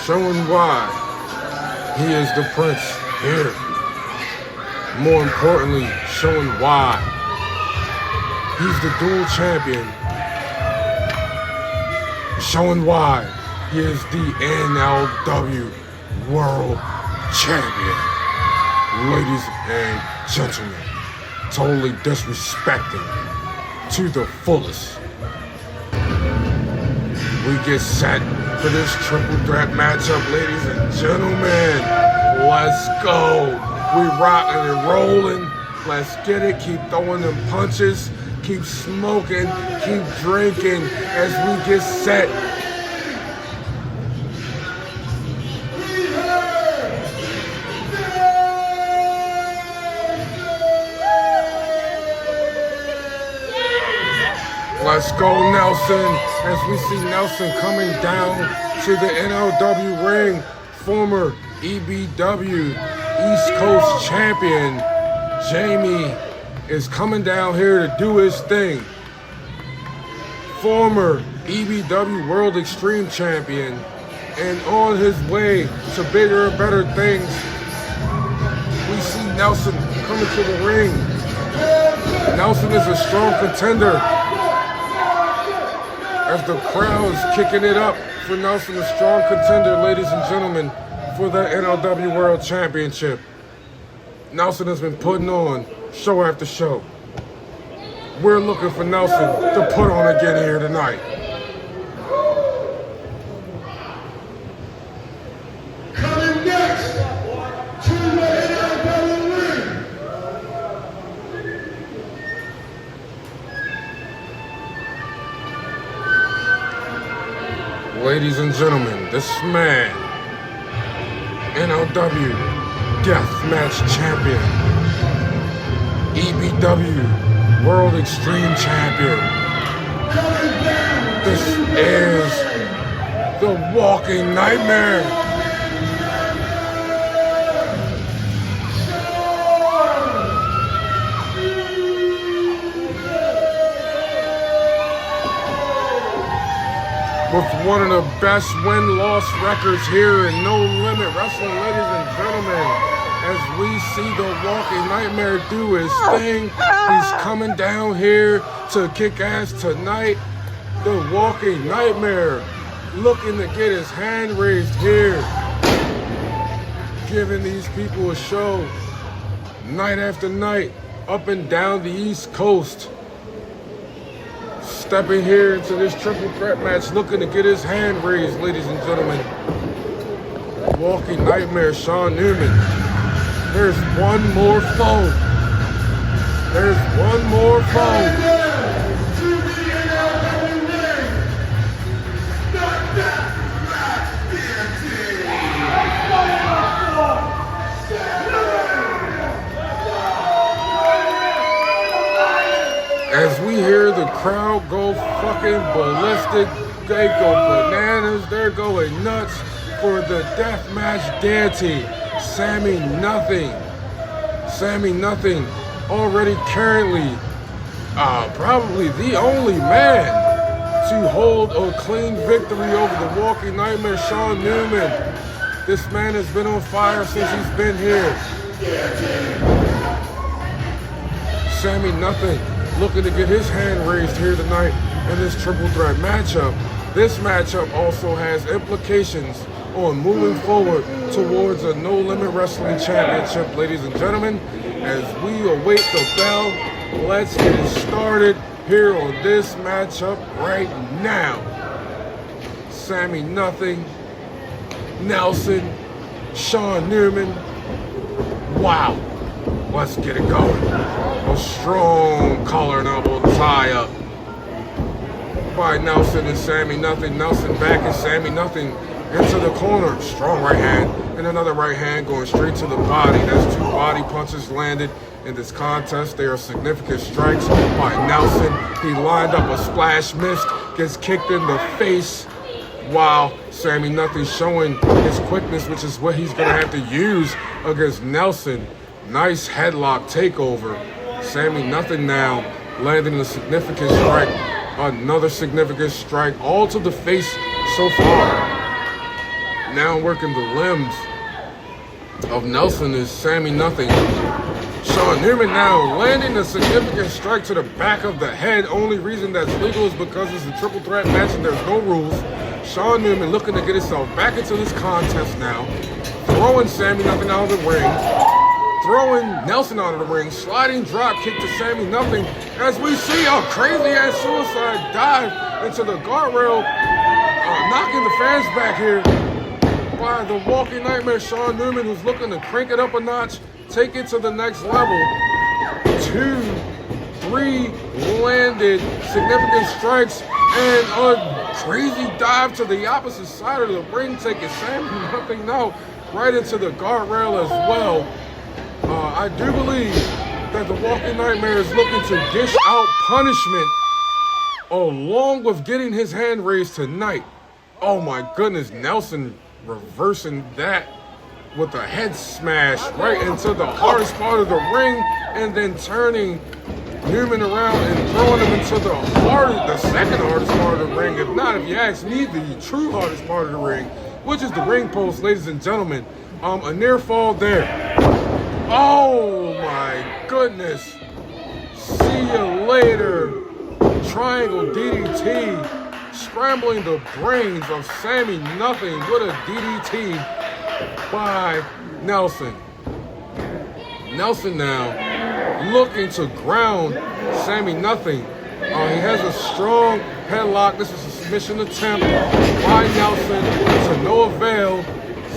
Showing why he is the prince here. More importantly, showing why he's the dual champion. Showing why he is the NLW World Champion. Ladies and gentlemen, totally disrespecting to the fullest. We get set for this triple threat matchup, ladies and gentlemen. Let's go. We rocking and rolling. Let's get it. Keep throwing them punches. Keep smoking. Keep drinking as we get set. Let's go, Nelson, as we see Nelson coming down to the NLW ring. Former EBW East Coast champion Jamie is coming down here to do his thing. Former EBW World Extreme champion and on his way to bigger and better things. We see Nelson coming to the ring. Nelson is a strong contender. As the crowd's kicking it up for Nelson, a strong contender, ladies and gentlemen, for the NLW World Championship. Nelson has been putting on show after show. We're looking for Nelson to put on again here tonight. Coming next to the NLW ring. Ladies and gentlemen, this man, NLW Deathmatch Champion, EBW World Extreme Champion. This is the Walking Nightmare. With one of the best win-loss records here in No Limit Wrestling, ladies and gentlemen, as we see the Walking Nightmare do his thing. He's coming down here to kick ass tonight. The Walking Nightmare looking to get his hand raised here, giving these people a show night after night up and down the East Coast. Stepping here into this triple threat match, looking to get his hand raised, ladies and gentlemen. Walking Nightmare, Sean Newman. There's one more foe. There's one more foe. As we hear the crowd go fucking ballistic, they go bananas, they're going nuts for the deathmatch deity, Sammy Nothing. Sammy Nothing, already currently probably the only man to hold a clean victory over the Walking Nightmare, Sean Newman. This man has been on fire since he's been here. Sammy Nothing looking to get his hand raised here tonight in this triple threat matchup. This matchup also has implications on moving forward towards a No Limit Wrestling Championship, ladies and gentlemen. As we await the bell, let's get it started here on this matchup right now. Sammy Nothing, Nelson, Sean Newman. Wow. Let's get it going. A strong collar and elbow tie up by Nelson and Sammy Nothing. Nelson back and Sammy Nothing into the corner. Strong right hand and another right hand going straight to the body. That's 2 body punches landed in this contest. They are significant strikes by Nelson. He lined up a splash missed, gets kicked in the face, while Sammy Nothing showing his quickness, which is what he's going to have to use against Nelson. Nice headlock takeover. Sammy Nothing now landing a significant strike. Another significant strike, all to the face so far. Now working the limbs of Nelson is Sammy Nothing. Sean Newman now landing a significant strike to the back of the head. Only reason that's legal is because it's a triple threat match and there's no rules. Sean Newman looking to get himself back into this contest now. Throwing Sammy Nothing out of the ring. Throwing Nelson out of the ring. Sliding drop kick to Sammy Nothing. As we see a crazy ass suicide dive into the guardrail. Knocking the fans back here by the walking nightmare Sean Newman, who's looking to crank it up a notch. Take it to the next level. 2, 3 landed significant strikes and a crazy dive to the opposite side of the ring, taking Sammy Nothing out right into the guardrail as well. I do believe that the Walking Nightmare is looking to dish out punishment along with getting his hand raised tonight. Oh my goodness, Nelson reversing that with a head smash right into the hardest part of the ring, and then turning Newman around and throwing him into the second hardest part of the ring. If not, if you ask me, the true hardest part of the ring, which is the ring post, ladies and gentlemen. A near fall there. Oh my goodness. See you later. Triangle DDT, scrambling the brains of Sammy Nothing with a DDT by Nelson. Nelson now looking to ground Sammy Nothing. He has a strong headlock. This is a submission attempt by Nelson to no avail.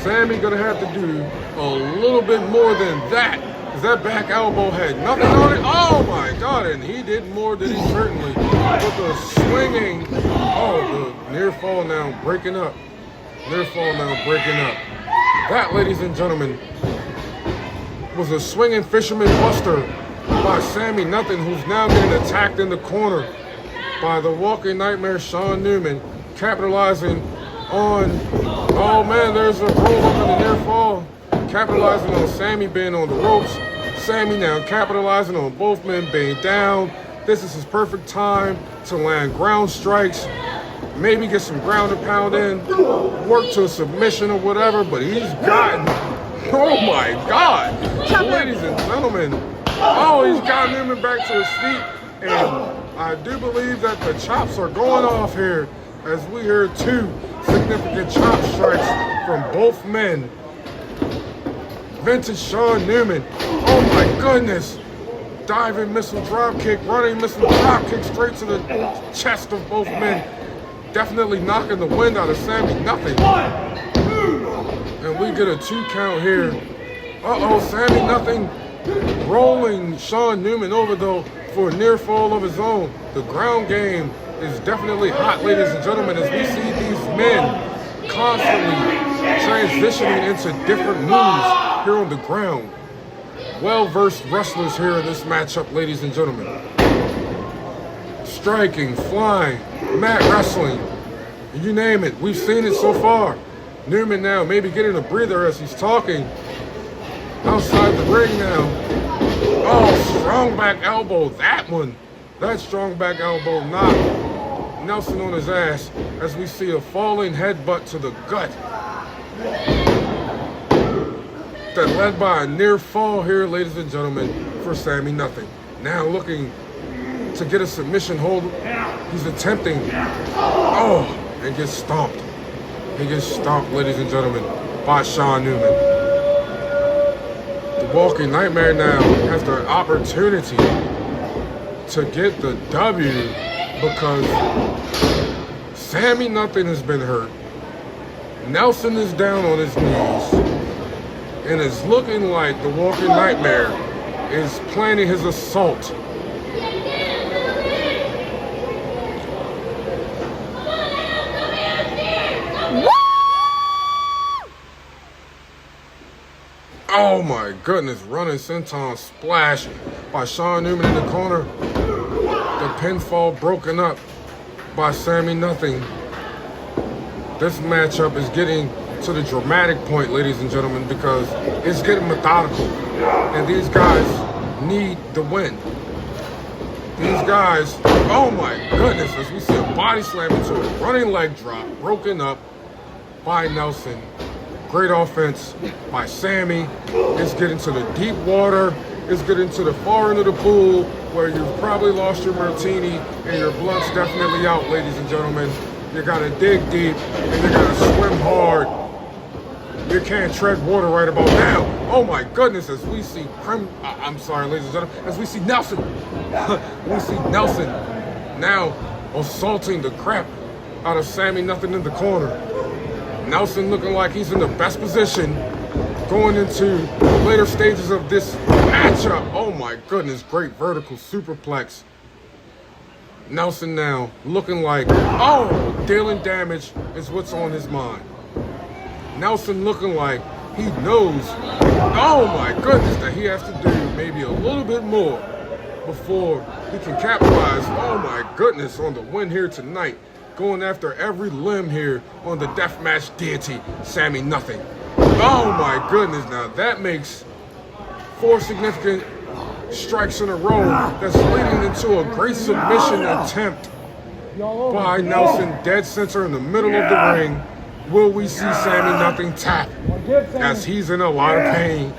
Sammy gonna have to do a little bit more than that, because that back elbow had nothing on it. Oh my God, and he did more than he certainly with the swinging. Oh, the near fall now breaking up. Near fall now breaking up. That, ladies and gentlemen, was a swinging fisherman buster by Sammy Nothing, who's now getting attacked in the corner by the Walking Nightmare Sean Newman, capitalizing on, oh man, there's a roll up in the near fall, capitalizing on Sammy being on the ropes. Sammy now capitalizing on both men being down. This is his perfect time to land ground strikes, maybe get some ground and pound in, work to a submission or whatever, but he's gotten, oh my God, ladies and gentlemen, oh, he's got Newman back to his feet, and I do believe that the chops are going off here as we hear 2 significant chop strikes from both men. Vintage Sean Newman, oh my goodness, diving missile drop kick, running missile drop kick straight to the chest of both men. Definitely knocking the wind out of Sammy Nothing. And we get a 2 count here. Uh-oh, Sammy Nothing rolling Sean Newman over though for a near fall of his own. The ground game is definitely hot, ladies and gentlemen, as we see these men constantly transitioning into different moves here on the ground. Well-versed wrestlers here in this matchup, ladies and gentlemen. Striking, flying, mat wrestling, you name it. We've seen it so far. Newman now maybe getting a breather as he's talking. Outside the ring now. Oh, strong back elbow. That strong back elbow knocked Nelson on his ass as we see a falling headbutt to the gut. That led by a near fall here, ladies and gentlemen, for Sammy Nothing. Now looking to get a submission hold. He's attempting. Oh, and gets stomped. He gets stomped, ladies and gentlemen, by Sean Newman. The Walking Nightmare now has the opportunity to get the W because Sammy Nothing has been hurt. Nelson is down on his knees. And it's looking like the Walking Nightmare is planning his assault. Oh my goodness, running senton splash by Sean Newman in the corner. The pinfall broken up by Sammy Nothing. This matchup is getting to the dramatic point, ladies and gentlemen, because it's getting methodical. And these guys need the win. These guys, oh my goodness, as we see a body slam into a running leg drop, broken up by Nelson. Great offense by Sammy. It's getting to the deep water. It's getting to the far end of the pool where you've probably lost your martini and your blood's definitely out, ladies and gentlemen. You gotta dig deep and you gotta swim hard. You can't tread water right about now. Oh my goodness, as we see I'm sorry, ladies and gentlemen, as we see Nelson. We see Nelson now assaulting the crap out of Sammy Nothing in the corner. Nelson looking like he's in the best position going into the later stages of this matchup. Oh my goodness, great vertical superplex. Nelson now looking like, oh, dealing damage is what's on his mind. Nelson looking like he knows, oh my goodness, that he has to do maybe a little bit more before he can capitalize, oh my goodness, on the win here tonight. Going after every limb here on the deathmatch deity, Sammy Nothing. Oh my goodness, now that makes 4 significant strikes in a row that's leading into a great submission attempt by Nelson, dead center in the middle of the ring. Will we see Sammy Nothing tap as he's in a lot of pain?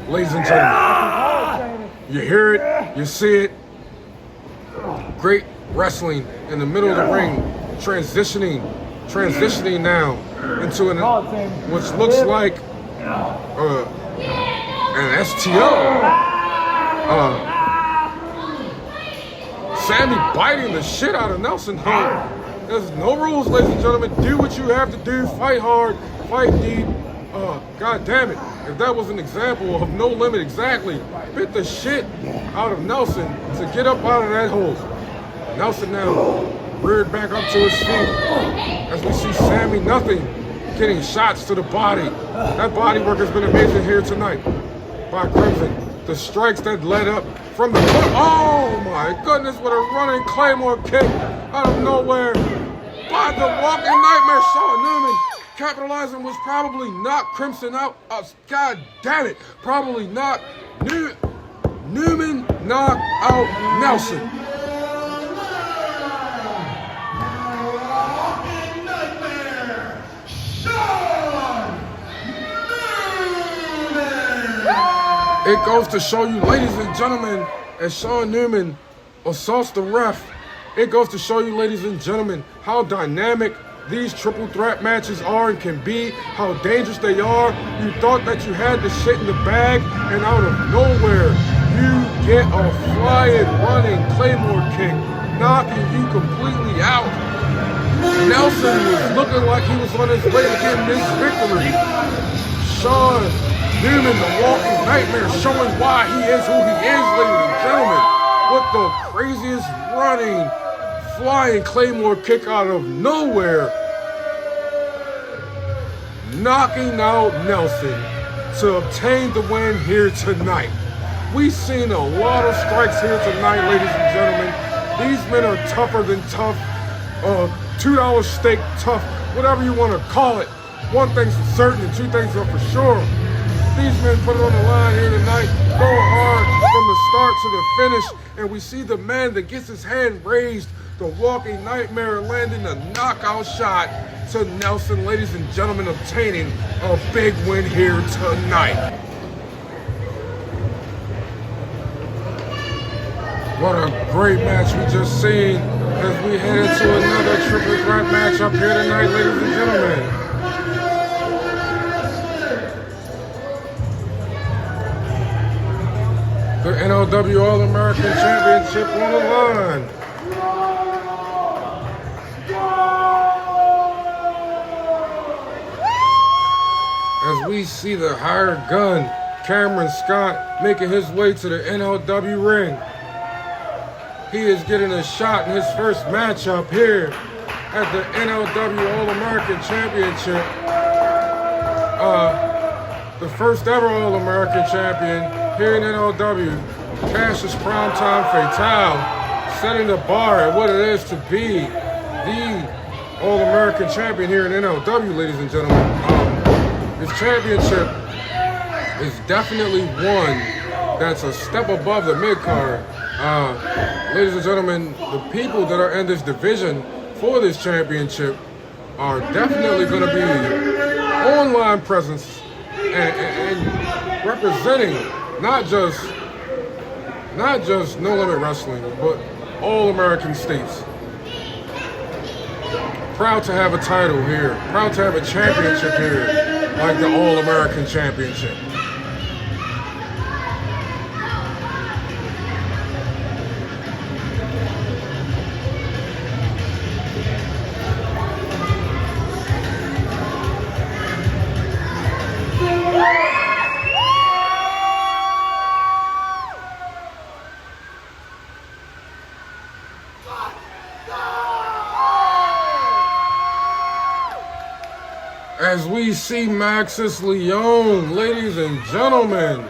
Ladies and gentlemen, you hear it, you see it. Great wrestling in the middle of the ring, transitioning now into which looks like an STO. Sammy biting the shit out of Nelson. There's no rules, ladies and gentlemen. Do what you have to do. Fight hard, fight deep. God damn it. If that was an example of No Limit exactly, bit the shit out of Nelson to get up out of that hole. Nelson now reared back up to his feet as we see Sammy Nothing getting shots to the body. That body work has been amazing here tonight by Crimson. The strikes that led up from the foot. Oh my goodness, what a running Claymore kick out of nowhere by the Walking Nightmare. Sean Newman capitalizing was probably knocked Crimson out. God damn it, probably knocked Newman knocked out Nelson. It goes to show you, ladies and gentlemen, as Sean Newman assaults the ref, it goes to show you, ladies and gentlemen, how dynamic these triple threat matches are and can be, how dangerous they are. You thought that you had the shit in the bag, and out of nowhere, you get a flying, running Claymore kick, knocking you completely out. Nelson was looking like he was on his way to get this victory. Sean Newman, the Walking Nightmare, showing why he is who he is, ladies and gentlemen, with the craziest running, flying Claymore kick out of nowhere, knocking out Nelson to obtain the win here tonight. We've seen a lot of strikes here tonight, ladies and gentlemen. These men are tougher than tough, $2 steak tough, whatever you want to call it. One thing's for certain and 2 things are for sure. These men put it on the line here tonight, going hard from the start to the finish, and we see the man that gets his hand raised, the Walking Nightmare, landing a knockout shot to Nelson, ladies and gentlemen, obtaining a big win here tonight. What a great match we just seen as we head into another triple threat match up here tonight, ladies and gentlemen. The NLW All-American Championship on the line. As we see the hired gun, Cameron Scott, making his way to the NLW ring. He is getting a shot in his first matchup here at the NLW All-American Championship. the first ever All-American champion here in NLW, Cassius Primetime Fatale, setting the bar at what it is to be the All-American champion here in NLW, ladies and gentlemen. This championship is definitely one that's a step above the mid-card. Ladies and gentlemen, the people that are in this division for this championship are definitely going to be online presence and representing not just No Limit Wrestling, but all American states. Proud to have a title here. Proud to have a championship here, like the All American Championship. As we see Maxis Leon, ladies and gentlemen,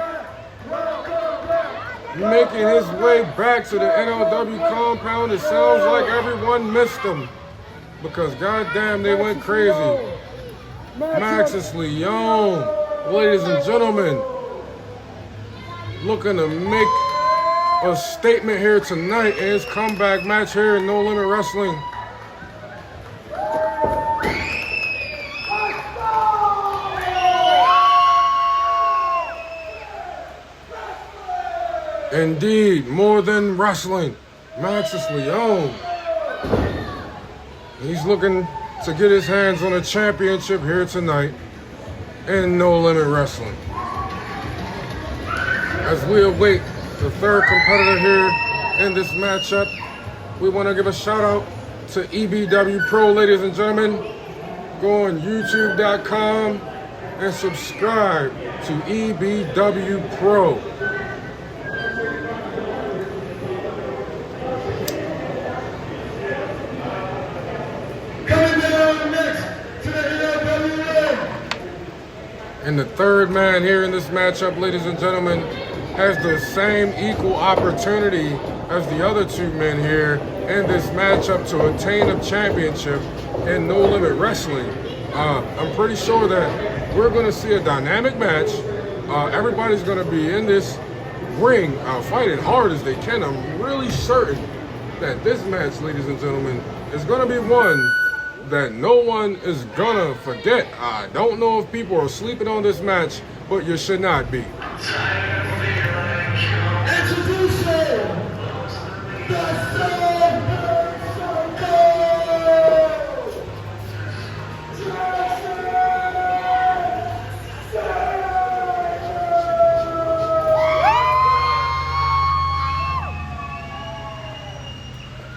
making his way back to the NLW compound. It sounds like everyone missed him because goddamn they went crazy. Maxis Leon, ladies and gentlemen, looking to make a statement here tonight in his comeback match here in No Limit Wrestling. Indeed, more than wrestling, Maxis Leon. He's looking to get his hands on a championship here tonight in No Limit Wrestling. As we await the third competitor here in this matchup, we want to give a shout out to EBW Pro, ladies and gentlemen. Go on YouTube.com and subscribe to EBW Pro. And the third man here in this matchup, ladies and gentlemen, has the same equal opportunity as the other two men here in this matchup to attain a championship in No Limit Wrestling. I'm pretty sure that we're going to see a dynamic match. Everybody's going to be in this ring fighting hard as they can. I'm really certain that this match, ladies and gentlemen, is going to be one that no one is gonna forget. I don't know if people are sleeping on this match, but you should not be.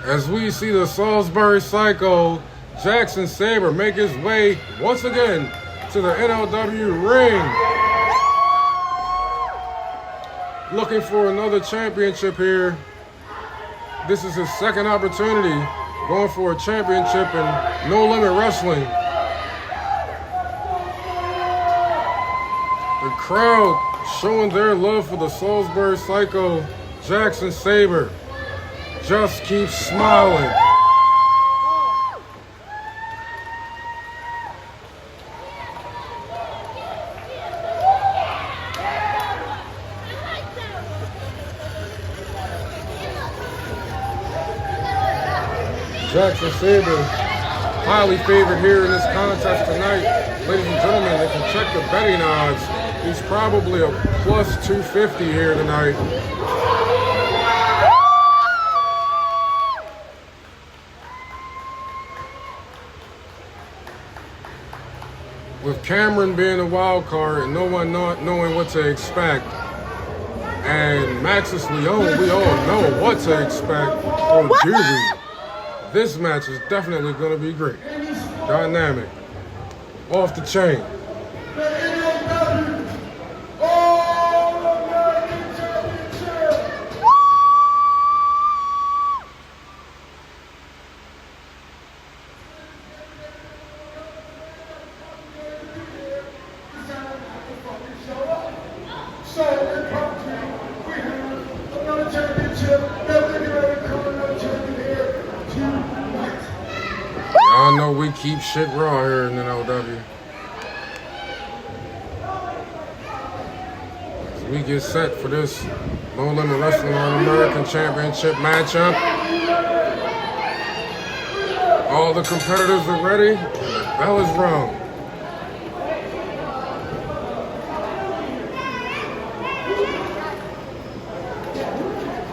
As we see the Salisbury Psycho, Jackson Sabre, make his way once again to the NLW ring. Looking for another championship here. This is his second opportunity going for a championship in No Limit Wrestling. The crowd showing their love for the Salisbury Psycho, Jackson Sabre. Just keep smiling. Jackson Sabre, highly favored here in this contest tonight. Ladies and gentlemen, if you check the betting odds, he's probably a plus 250 here tonight. With Cameron being a wild card and no one not knowing what to expect, and Maxis Leon, we all know what to expect from Jury. This match is definitely going to be great. Dynamic. Off the chain. So in part three, we have another championship that we're going to come another champion here tonight. Y'all know we keep shit raw here in NLW. So we get set for this No Limit Wrestling All American Championship matchup. All the competitors are ready, and the bell is rung.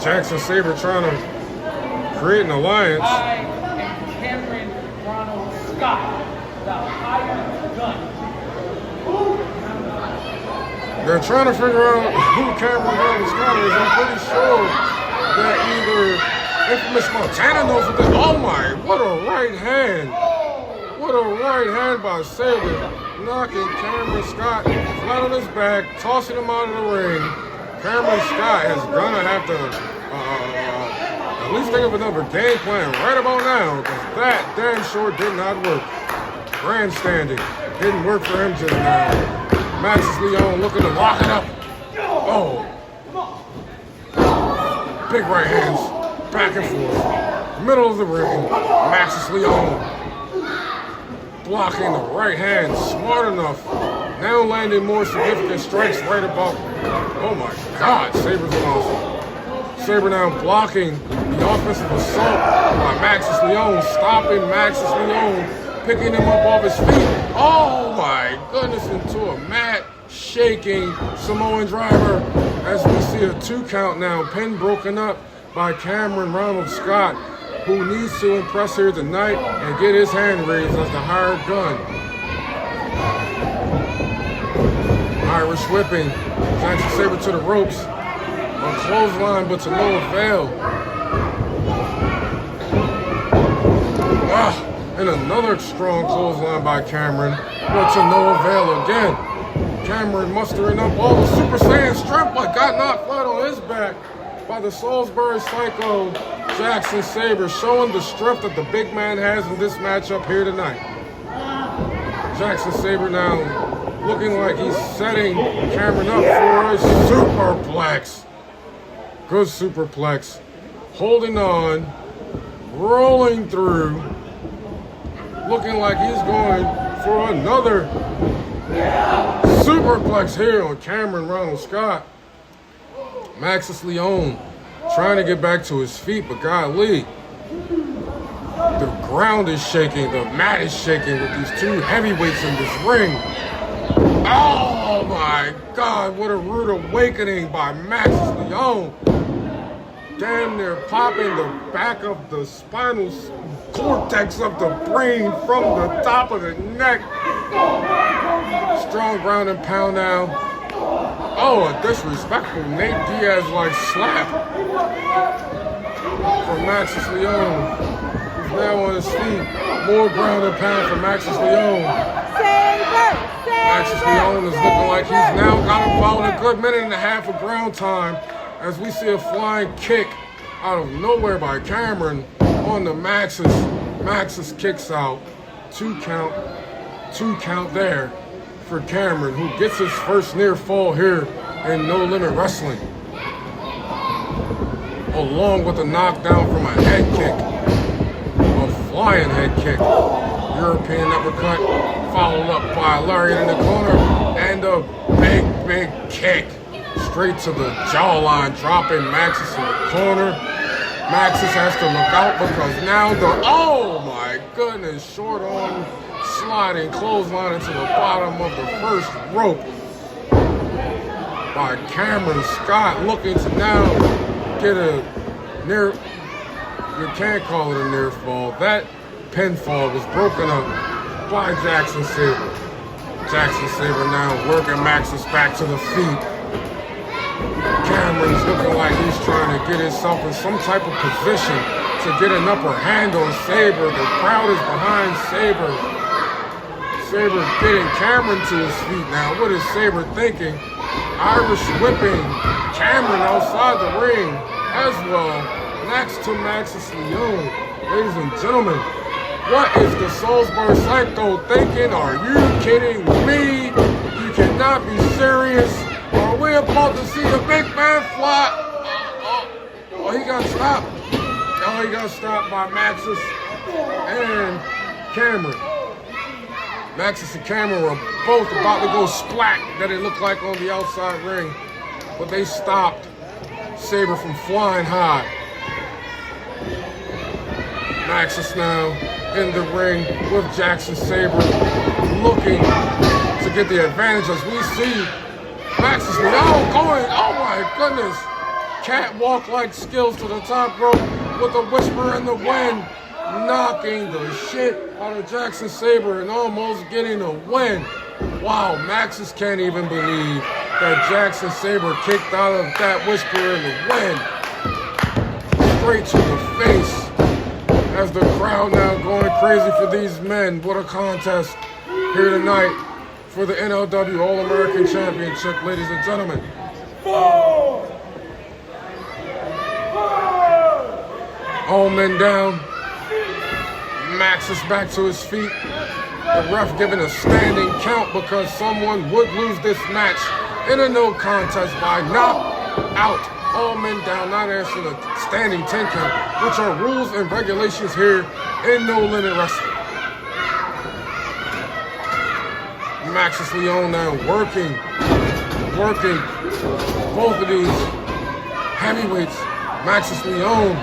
Jackson Sabre trying to create an alliance. I am Cameron Ronald Scott, the hired gun. They're trying to figure out who Cameron Ronald Scott is. I'm pretty sure that either Infamous Montana knows what they. Oh my, what a right hand. What a right hand by Sabre. Knocking Cameron Scott flat on his back, tossing him out of the ring. Cameron Scott is gonna have to at least think of another game plan right about now, because that damn sure did not work. Grandstanding didn't work for him just now. Maxis Leon looking to lock it up. Oh. Big right hands, back and forth. Middle of the ring, Maxis Leon blocking the right hand, smart enough. Now landing more significant strikes right about. Oh my God, Sabre's awesome. Sabre now blocking the offensive assault by Maxis Leon, stopping Maxis Leon, picking him up off his feet. Oh my goodness, into a mat shaking Samoan driver as we see a 2 count now. Pin broken up by Cameron Ronald Scott, who needs to impress here tonight and get his hand raised as the hired gun. Irish whipping, Jackson Sabre to the ropes. A clothesline, but to no avail. And another strong clothesline by Cameron, but to no avail again. Cameron mustering up all the Super Saiyan strength, but got knocked flat on his back by the Salisbury Psycho Jackson Sabre, showing the strength that the big man has in this matchup here tonight. Jackson Sabre now looking like he's setting Cameron up for a superplex. Good superplex, holding on, rolling through, looking like he's going for another superplex here on Cameron Ronald Scott. Maxis Leon trying to get back to his feet, but golly, the ground is shaking, the mat is shaking with these 2 heavyweights in this ring. Oh my God, what a rude awakening by Maxis Leon. Damn near popping the back of the spinal cortex of the brain from the top of the neck. Strong ground and pound now. Oh, a disrespectful Nate Diaz-like slap from Maxis Leon, who's now on his feet. More ground and pound for Maxis Leon. Maxis Leon is looking like he's now got about a good minute and a half of ground time, as we see a flying kick out of nowhere by Cameron on the Maxis. Maxis kicks out. 2 count there for Cameron, who gets his first near fall here in No Limit Wrestling, along with a knockdown from a head kick, a flying head kick. European uppercut, followed up by a lariat in the corner, and a big kick straight to the jawline, dropping Maxis in the corner. Maxis has to look out because now oh my goodness, short arm sliding clothesline into the bottom of the first rope by Cameron Scott, looking to now get a near, you can't call it a near fall. That pinfall was broken up by Jackson Sabre. Jackson Sabre now working Maxis back to the feet. Cameron's looking like he's trying to get himself in some type of position to get an upper hand on Sabre. The crowd is behind Sabre. Sabre getting Cameron to his feet now. What is Sabre thinking? Irish whipping Cameron outside the ring as well, next to Maxis Leon. Ladies and gentlemen, what is the Salisbury Psycho thinking? Are you kidding me? You cannot be serious. Are we about to see the big man fly. Oh, he got stopped. Oh, he got stopped by Maxis and Cameron. Maxis and Cameron were both about to go splat that it looked like on the outside ring, but they stopped Sabre from flying high. Maxis now in the ring with Jackson Sabre looking to get the advantage as we see Maxis now going, oh my goodness, catwalk-like skills to the top rope with a whisper in the wind, knocking the shit out of Jackson Sabre and almost getting a win. Wow, Maxis can't even believe that Jackson Sabre kicked out of that whisper in the wind. Straight to the face. As the crowd now going crazy for these men. What a contest here tonight for the NLW All-American Championship, ladies and gentlemen. All men down. Maxis back to his feet. The ref giving a standing count because someone would lose this match in a no contest by knockout. All men down, not answering a standing 10 count, which are rules and regulations here in No Limit Wrestling. Maxis Leon now working both of these heavyweights. Maxis Leon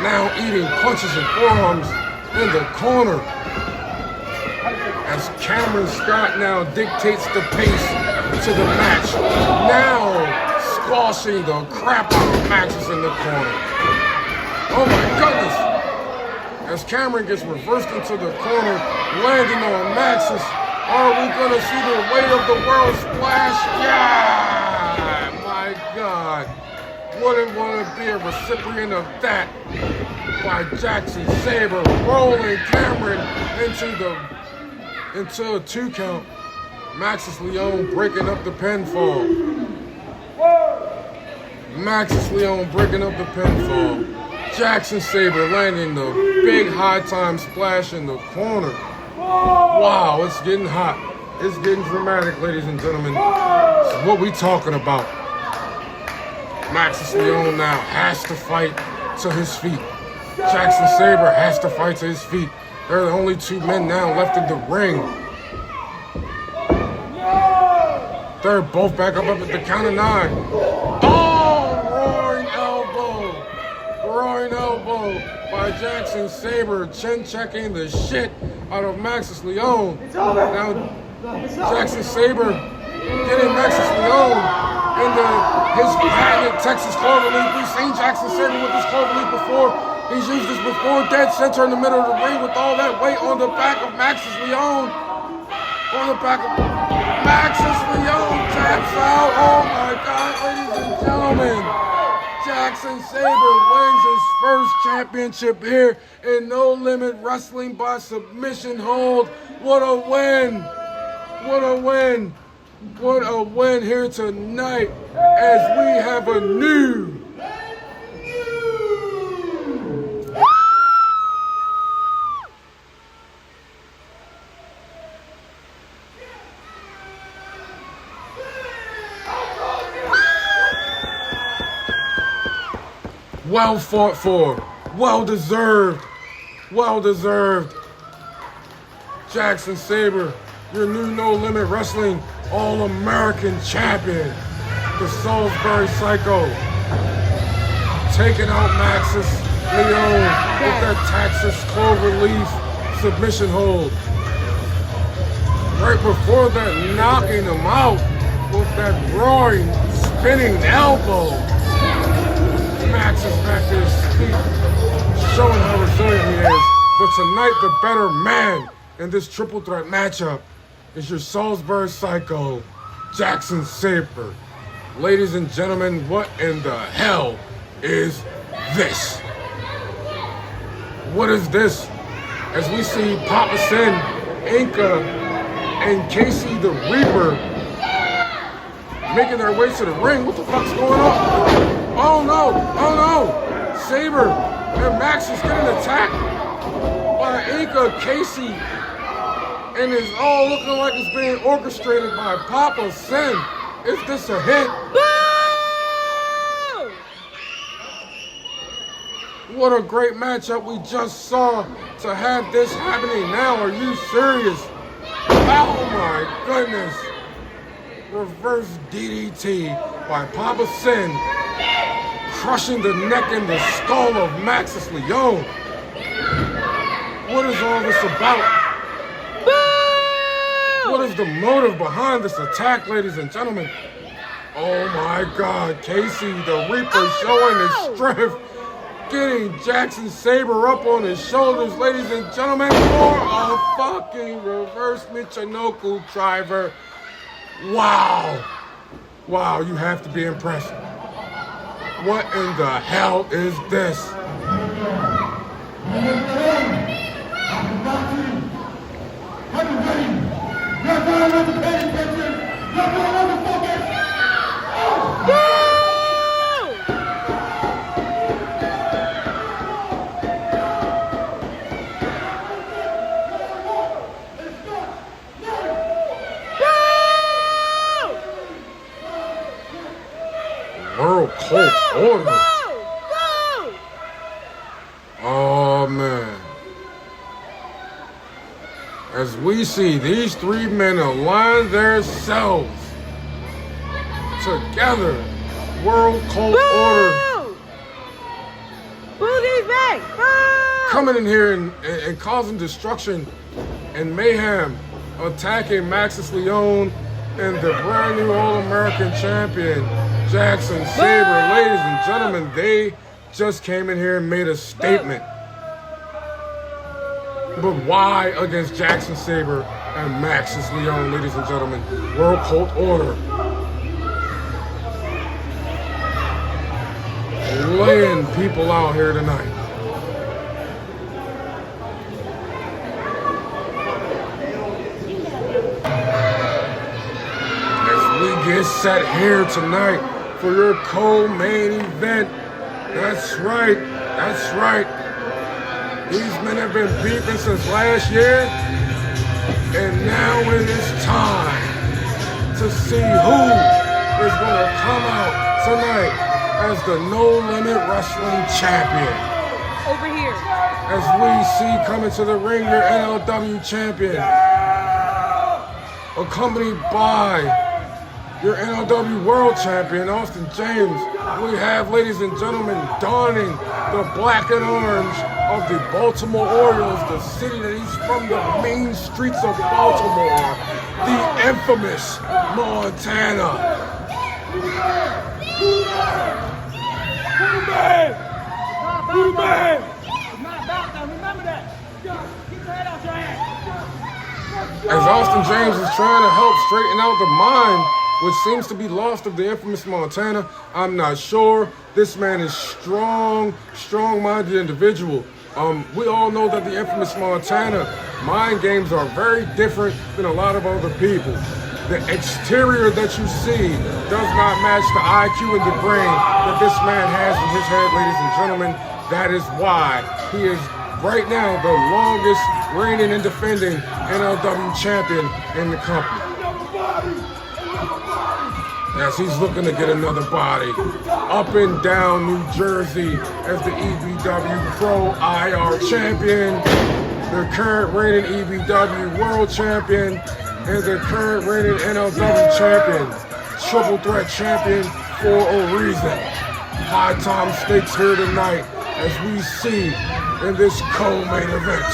now eating punches and forearms in the corner as Cameron Scott now dictates the pace to the match. Now squashing the crap out of Maxis in the corner. Oh my goodness! As Cameron gets reversed into the corner, landing on Maxis, are we gonna see the weight of the world splash? Yeah! My God! Wouldn't want to be a recipient of that by Jackson Sabre rolling Cameron into a 2 count. Maxis Leon breaking up the pinfall. Maxis Leon breaking up the pinfall. Jackson Sabre landing the big high time splash in the corner. Wow, it's getting hot. It's getting dramatic, ladies and gentlemen. So what we talking about? Maxis Leon now has to fight to his feet. Jackson Sabre has to fight to his feet. They're the only 2 men now left in the ring. They're both back up at the count of 9. Oh, roaring elbow by Jackson Sabre, chin checking the shit out of Maxis Leon. Now Jackson Sabre getting Maxis Leon into his patented Texas cloverleaf. We've seen Jackson Sabre with this cloverleaf before. He's used this before, dead center in the middle of the ring with all that weight on the back of Maxis Leon. On the back of Maxis Leon taps out. Oh my God, ladies and gentlemen. Jackson Sabre wins his first championship here in No Limit Wrestling by submission hold. What a win. What a win. What a win here tonight as we have a new well fought for, well deserved. Jackson Sabre, your new No Limit Wrestling All-American Champion. The Salisbury Psycho. Taking out Maxis Leon with that Texas cloverleaf submission hold. Right before that, knocking him out with that roaring, spinning elbow. Max is back to his feet, showing how resilient he is. But tonight, the better man in this triple threat matchup is your Salisbury Psycho, Jackson Sabre. Ladies and gentlemen, what in the hell is this? What is this? As we see Papa Sin, Inca, and Casey the Reaper making their way to the ring. What the fuck's going on? Oh no! Sabre and Max is getting attacked by Inca, Casey, and it's all looking like it's being orchestrated by Papa Sin. Is this a hit? What a great matchup we just saw to have this happening now. Are you serious? Oh my goodness. Reverse DDT by Papa Sin, crushing the neck and the skull of Maxis Leon. What is all this about? What is the motive behind this attack, ladies and gentlemen? Oh my God, Casey the Reaper showing his strength, getting Jackson Sabre up on his shoulders, ladies and gentlemen, for a fucking reverse Michinoku driver. Wow. Wow, you have to be impressed. What in the hell is this? World Cult Order. Oh man. As we see these three men align themselves together, World Cult Order coming in here and causing destruction and mayhem, attacking Maxis Leon and the brand new All-American champion, Jackson Sabre. Ladies and gentlemen, they just came in here and made a statement. But why against Jackson Sabre and Maxis Leon, ladies and gentlemen? World Cult Order. Laying people out here tonight. Get set here tonight for your co-main event. That's right. That's right. These men have been beefing since last year, and now it is time to see who is going to come out tonight as the No Limit Wrestling Champion. Over here. As we see coming to the ring, your NLW Champion, accompanied by your NLW World Champion, Austin James. We have, ladies and gentlemen, donning the black and orange of the Baltimore Orioles, the city that he's from, the main streets of Baltimore, the infamous Montana. Who the man? It's not about that. Remember that. Get your head out your ass. As Austin James is trying to help straighten out the mind, which seems to be lost of the infamous Montana. I'm not sure. This man is strong-minded individual. We all know that the infamous Montana mind games are very different than a lot of other people. The exterior that you see does not match the IQ and the brain that this man has in his head, ladies and gentlemen. That is why he is right now the longest reigning and defending NLW champion in the company. As he's looking to get another body. Up and down New Jersey as the EBW Pro IR champion, the current reigning EBW World Champion, and the current reigning NLW champion, triple threat champion for a reason. High time stakes here tonight as we see in this co-main event.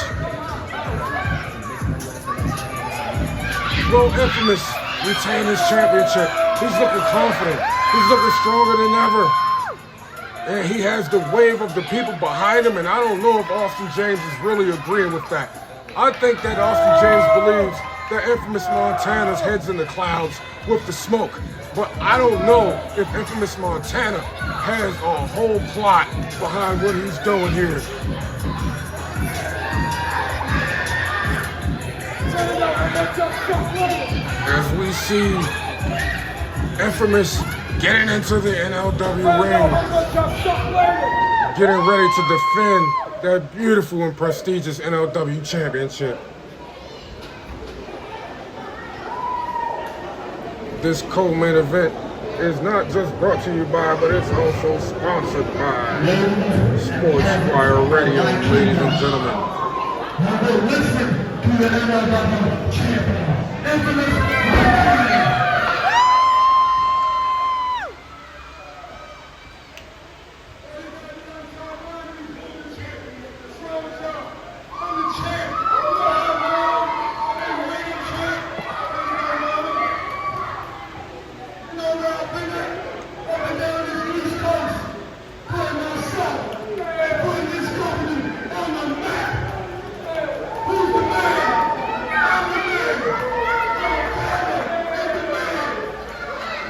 Will Infamous retain his championship? He's looking confident. He's looking stronger than ever. And he has the wave of the people behind him, and I don't know if Austin James is really agreeing with that. I think that Austin James believes that Infamous Montana's head's in the clouds with the smoke. But I don't know if Infamous Montana has a whole plot behind what he's doing here. As we see Infamous getting into the NLW ring, getting ready to defend that beautiful and prestigious NLW championship. This co-main event is not just brought to you by, but it's also sponsored by Sports Wire Radio, ladies and gentlemen. Now go listen to the NLW champion, infamous.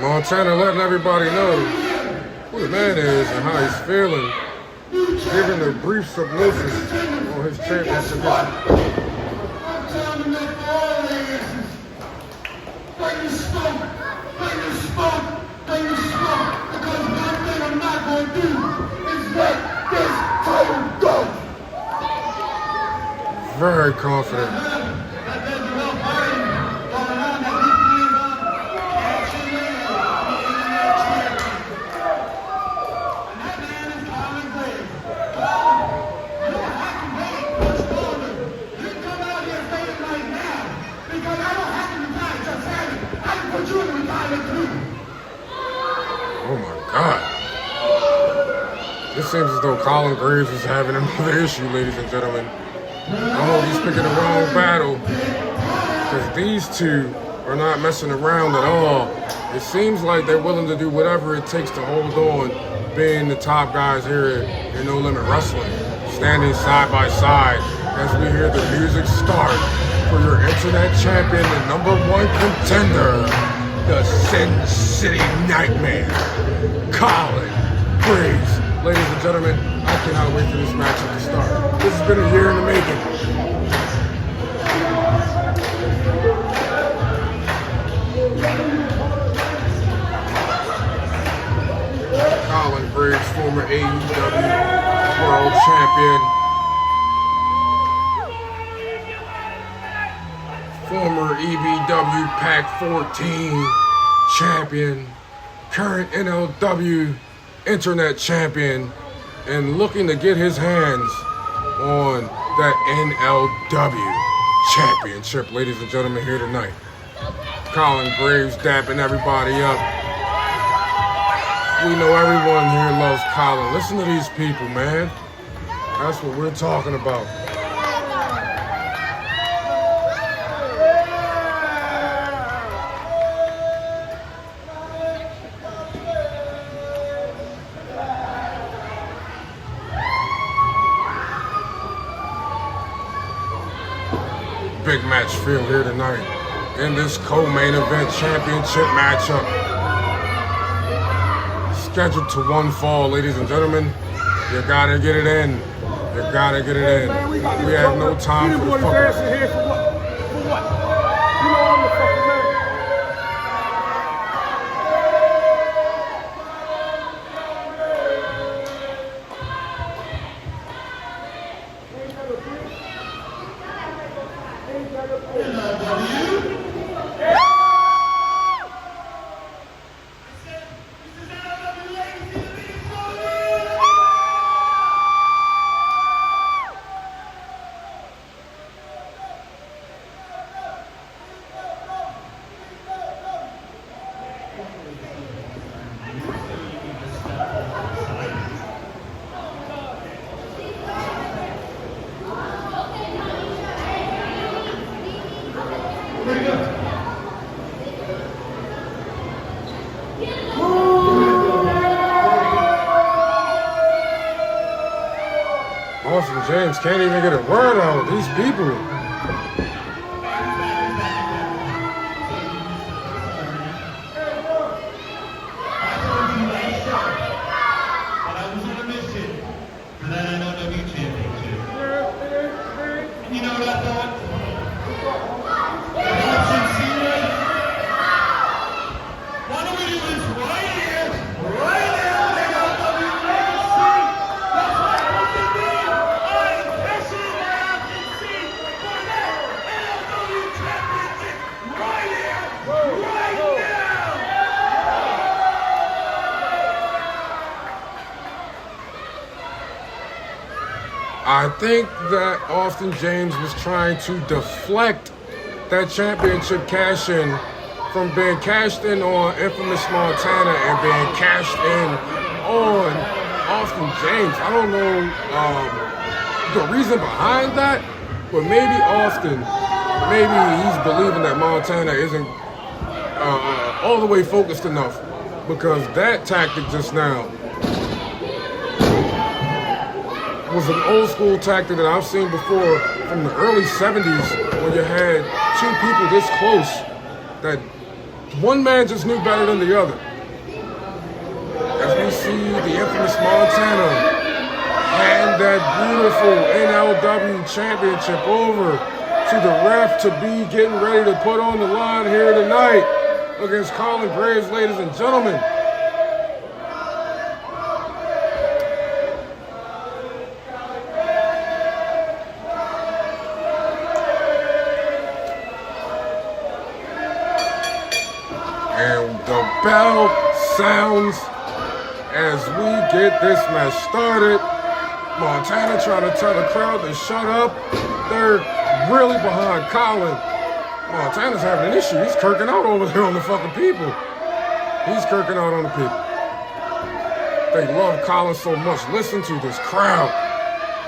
Montana letting everybody know who the man is and how he's feeling, giving a brief submission on his championship mission. I'm telling you that for all answers. Bring the smoke, bring the smoke, bring the smoke. Because one thing I'm not going to do is let this title go. Very confident. That doesn't help him going on that he plans on catching in. And that man is Colin Graves. You don't have to wait much longer. You can come out here and say it right now. Because I don't have to retire just having. I can put you in retirement too. Oh my God. This seems as though Colin Graves is having another issue, ladies and gentlemen. I hope he's picking the wrong battle, because these two are not messing around at all. It seems like they're willing to do whatever it takes to hold on, being the top guys here in No Limit Wrestling, standing side by side as we hear the music start for your internet champion, the #1 contender, the Sin City Nightmare, Colin Graves. Ladies and gentlemen, I cannot wait for this matchup to start. This has been a year in the making. Colin Graves, former AEW World Champion, former EBW Pac 14 Champion, current NLW Internet Champion, and looking to get his hands on that NLW Championship, ladies and gentlemen, here tonight. Colin Graves dapping everybody up. We know everyone here loves Colin. Listen to these people, man. That's what we're talking about. Big match feel here tonight in this co-main event championship matchup. Scheduled to one fall, ladies and gentlemen. You gotta get it in. You gotta get it in. We have no time for the fuck. For what? You know I'm the fucking man. Austin James can't even get a word out. These people. I think that Austin James was trying to deflect that championship cash-in from being cashed in on Infamous Montana and being cashed in on Austin James. I don't know the reason behind that, but maybe Austin, maybe he's believing that Montana isn't all the way focused enough, because that tactic just now was an old school tactic that I've seen before from the early 70s, when you had two people this close that one man just knew better than the other. As we see the infamous Montana hand that beautiful NLW championship over to the ref to be getting ready to put on the line here tonight against Colin Graves, ladies and gentlemen. And the bell sounds as we get this match started. Montana trying to tell the crowd to shut up. They're really behind Colin. Montana's having an issue. He's kirking out over there on the fucking people. He's kirking out on the people. They love Colin so much. Listen to this crowd.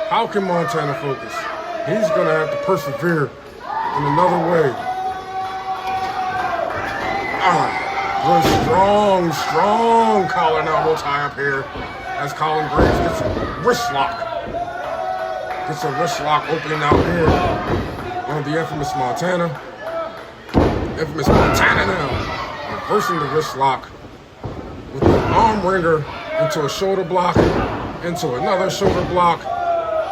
How can Montana focus? He's gonna have to persevere in another way. Good strong collar elbow tie up here as Colin Graves gets a wrist lock. Gets a wrist lock opening out here on the infamous Montana. Infamous Montana now reversing the wrist lock with the arm wringer into a shoulder block, into another shoulder block,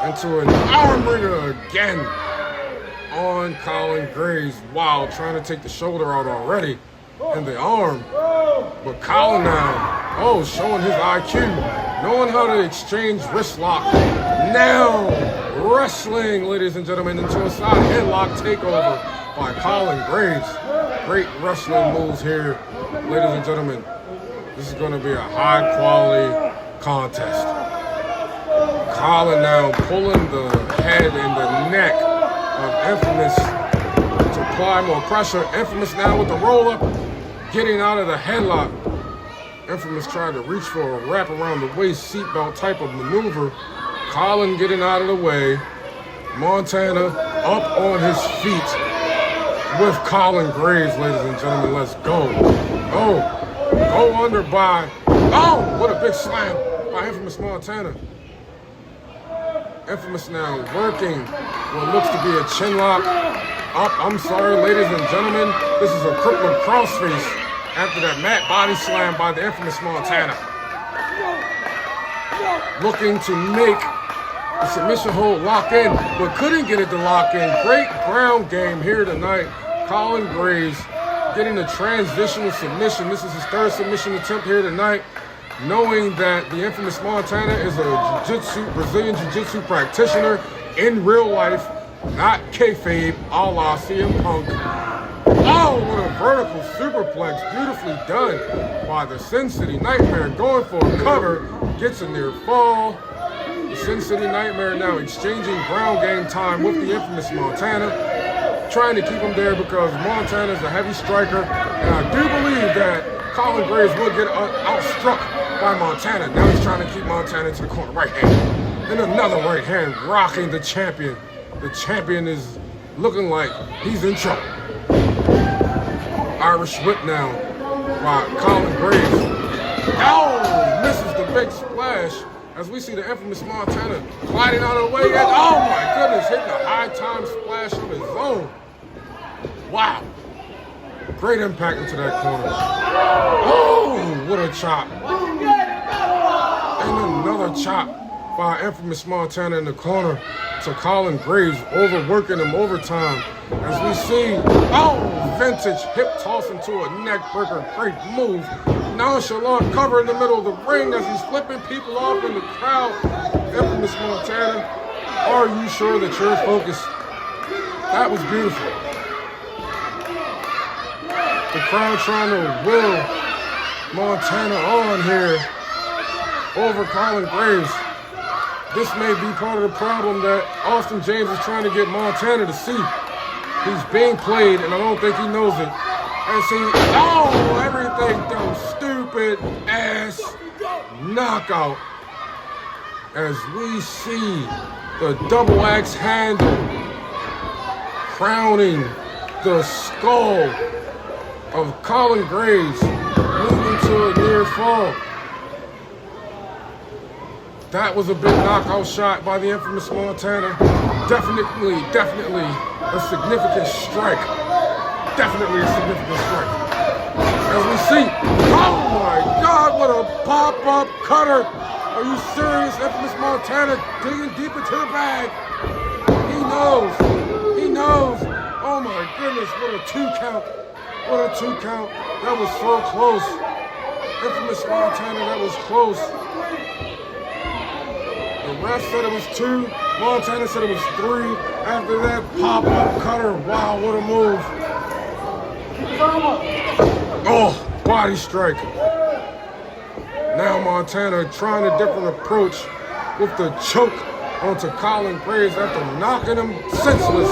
into an arm wringer again on Colin Graves. Wow, trying to take the shoulder out already. And the arm, but Colin now, showing his IQ, knowing how to exchange wrist lock. Now, wrestling, ladies and gentlemen, into a side headlock takeover by Colin Graves. Great wrestling moves here, ladies and gentlemen. This is going to be a high quality contest. Colin now pulling the head and the neck of Infamous to apply more pressure. Infamous now with the roll up. Getting out of the headlock. Infamous trying to reach for a wrap around the waist seatbelt type of maneuver. Colin getting out of the way. Montana up on his feet with Colin Graves, ladies and gentlemen. Let's go. Go under by. What a big slam by Infamous Montana. Infamous now working what looks to be a chin lock. I'm sorry, ladies and gentlemen. This is a crippling crossface after that mat body slam by the infamous Montana. Looking to make the submission hold lock in, but couldn't get it to lock in. Great ground game here tonight. Colin Graves getting a transitional submission. This is his third submission attempt here tonight. Knowing that the infamous Montana is a Brazilian Jiu-Jitsu practitioner in real life, not kayfabe, a la CM Punk. What a vertical superplex, beautifully done by the Sin City Nightmare, going for a cover, gets a near fall. The Sin City Nightmare now exchanging ground game time with the infamous Montana, trying to keep him there because Montana is a heavy striker, and I do believe that Colin Graves will get outstruck by Montana. Now he's trying to keep Montana to the corner, right hand, and another right hand rocking the champion. The champion is looking like he's in trouble. Irish whip now by Colin Graves. Misses the big splash as we see the infamous Montana gliding out of the way. And my goodness, hitting a high time splash of his own. Wow. Great impact into that corner. What a chop. And another chop by infamous Montana in the corner to Colin Graves, overworking him overtime. As we see, vintage hip toss into a neck breaker. Great move. Nonchalant cover in the middle of the ring as he's flipping people off in the crowd. Infamous Montana, are you sure that you're focused? That was beautiful. The crowd trying to will Montana on here over Colin Graves. this may be part of the problem that Austin James is trying to get Montana to see. He's being played, and I don't think he knows it. And see, oh, everything goes stupid ass knockout. As we see the double axe handle crowning the skull of Colin Graves, leading to a near fall. That was a big knockout shot by the infamous Montana. Definitely a significant strike. Definitely a significant strike. As we see, oh my God, what a pop-up cutter. Are you serious? Infamous Montana digging deep into the bag. He knows. Oh my goodness, what a 2 count. What a 2 count. That was so close. Infamous Montana, that was close. The ref said it was 2. Montana said it was 3. After that pop-up cutter, wow, what a move. Oh, body strike. Now Montana trying a different approach with the choke onto Colin Graves after knocking him senseless.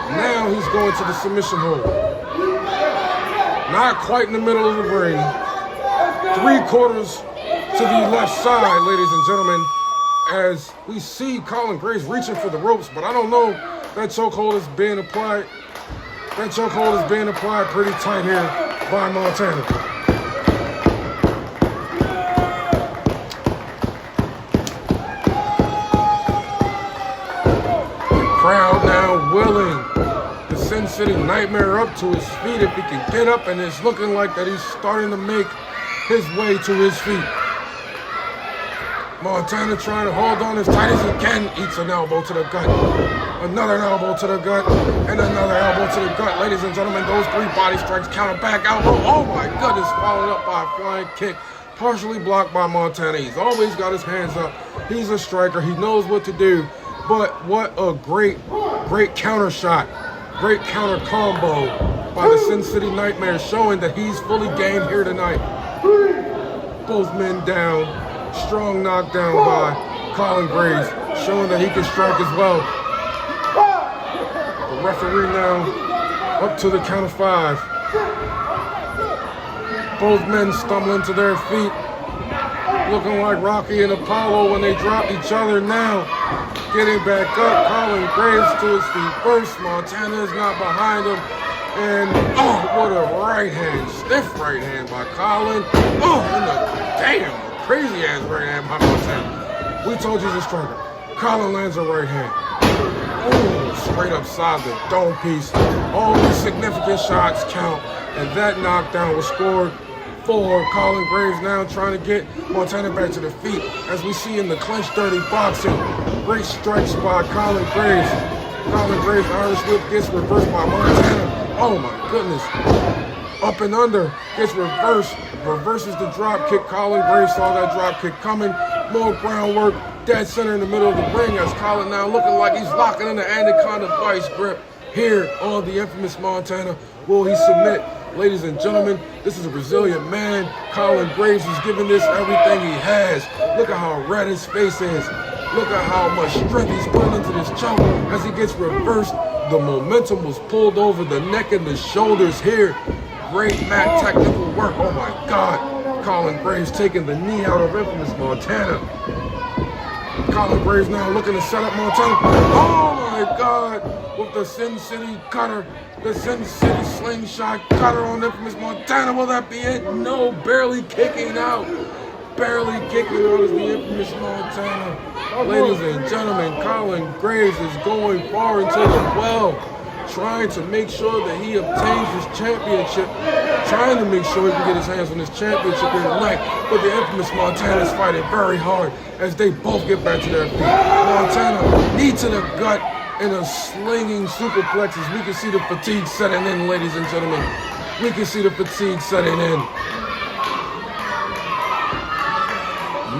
Now he's going to the submission hold. Not quite in the middle of the ring. 3/4 to the left side, ladies and gentlemen, as we see Colin Graves reaching for the ropes, but I don't know, that chokehold is being applied. That chokehold is being applied pretty tight here by Montana. The crowd now willing to Sin City Nightmare up to his feet if he can get up, and it's looking like that he's starting to make his way to his feet. Montana trying to hold on as tight as he can, eats an elbow to the gut. Another elbow to the gut, and another elbow to the gut. Ladies and gentlemen, those 3 body strikes, counter back elbow. Oh my goodness, followed up by a flying kick, partially blocked by Montana. He's always got his hands up. He's a striker, he knows what to do. But what a great counter shot. Great counter combo by the Sin City Nightmare, showing that he's fully game here tonight. Both men down. Strong knockdown by Colin Graves, showing that he can strike as well. The referee now up to the count of 5. Both men stumbling to their feet, looking like Rocky and Apollo when they drop each other now. Getting back up, Colin Graves to his feet first. Montana is not behind him. And, oh, what a right hand. Stiff right hand by Colin. Oh, and damn, crazy ass right hand by Montana. We told you he's a striker. Colin lands a right hand. Oh, straight upside the dome piece. All these significant shots count. And that knockdown was scored for Colin Graves, now trying to get Montana back to the feet. As we see in the clinch dirty boxing, great strikes by Colin Graves. Colin Graves' Irish whip gets reversed by Montana. Oh my goodness. Up and under, gets reversed, reverses the drop kick. Colin Graves saw that drop kick coming. More groundwork, dead center in the middle of the ring as Colin now looking like he's locking in the Anaconda vice grip here on the infamous Montana. Will he submit? Ladies and gentlemen, this is a Brazilian man. Colin Graves is giving this everything he has. Look at how red his face is. Look at how much strength he's putting into this choke as he gets reversed. The momentum was pulled over the neck and the shoulders here. Great mat technical work. Oh my God. Colin Graves taking the knee out of infamous Montana. Colin Graves now looking to set up Montana. Oh my God. With the Sin City cutter. The Sin City slingshot cutter on infamous Montana. Will that be it? No, barely kicking out. Barely kicking out is the infamous Montana. Ladies and gentlemen, Colin Graves is going far into the well, trying to make sure that he obtains his championship, trying to make sure he can get his hands on his championship here tonight. But the infamous Montana is fighting very hard as they both get back to their feet. Montana, knee to the gut in a slinging superplex as we can see the fatigue setting in, ladies and gentlemen. We can see the fatigue setting in.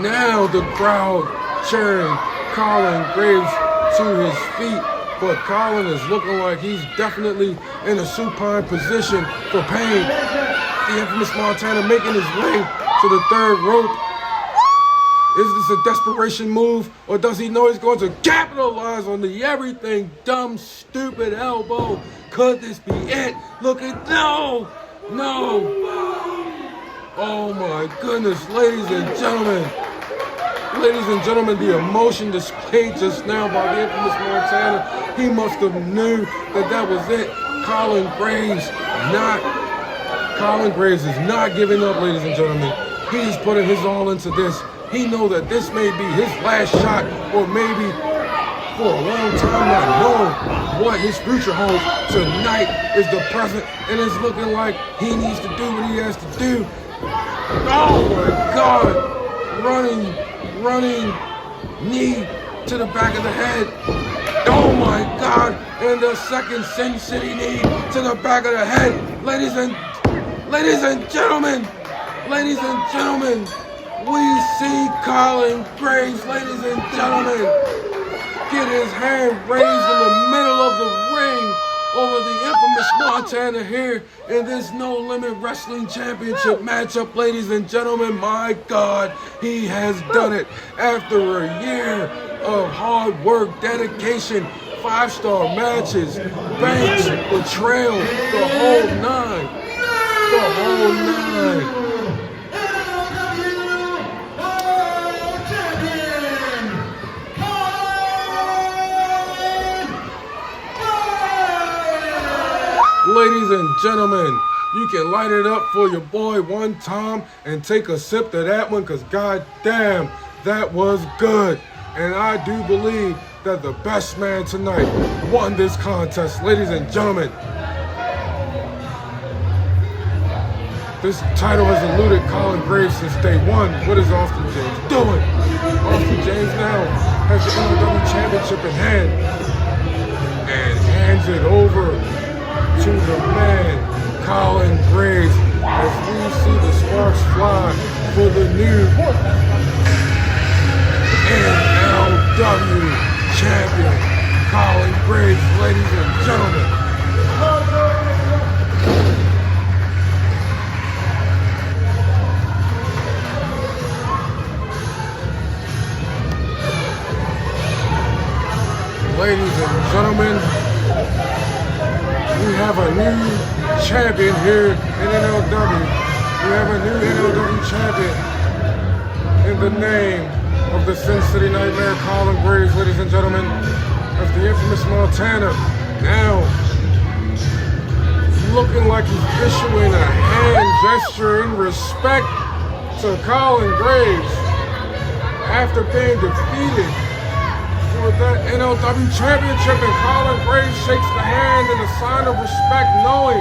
Now the crowd cheering Colin Graves to his feet, but Colin is looking like he's definitely in a supine position for pain. The infamous Montana making his way to the third rope. Is this a desperation move, or does he know he's going to capitalize on the everything dumb, stupid elbow? Could this be it? Look at no! Oh my goodness, ladies and gentlemen. Ladies and gentlemen, the emotion displayed just now by the infamous Montana, he must have knew that was it. Colin Graves is not giving up, ladies and gentlemen. He's putting his all into this. He knows that this may be his last shot, or maybe for a long time not knowing what his future holds. Tonight is the present, and it's looking like he needs to do what he has to do. Oh my God! Running knee to the back of the head. Oh my God! And the second Sin City knee to the back of the head. Ladies and gentlemen, we see Colin Graves, ladies and gentlemen, get his hand raised in the middle of the ring over the infamous Montana here in this No Limit Wrestling Championship matchup, ladies and gentlemen. My God, he has done it after a year of hard work, dedication, 5-star matches, banks, betrayal, the whole nine. Ladies and gentlemen, you can light it up for your boy one time and take a sip of that one, because goddamn, that was good. And I do believe that the best man tonight won this contest, ladies and gentlemen. This title has eluded Colin Graves since day one. What is Austin James doing? Austin James now has the NLW Championship in hand and hands it over to the man, Colin Graves, as we see the sparks fly for the new NLW champion, Colin Graves, ladies and gentlemen. Ladies and gentlemen, we have a new champion here in NLW. We have a new NLW champion in the name of the Sin City Nightmare, Colin Graves, ladies and gentlemen, as the infamous Montana now looking like he's issuing a hand gesture in respect to Colin Graves after being defeated for that NLW Championship, and Colin Graves shakes the hand in a sign of respect, knowing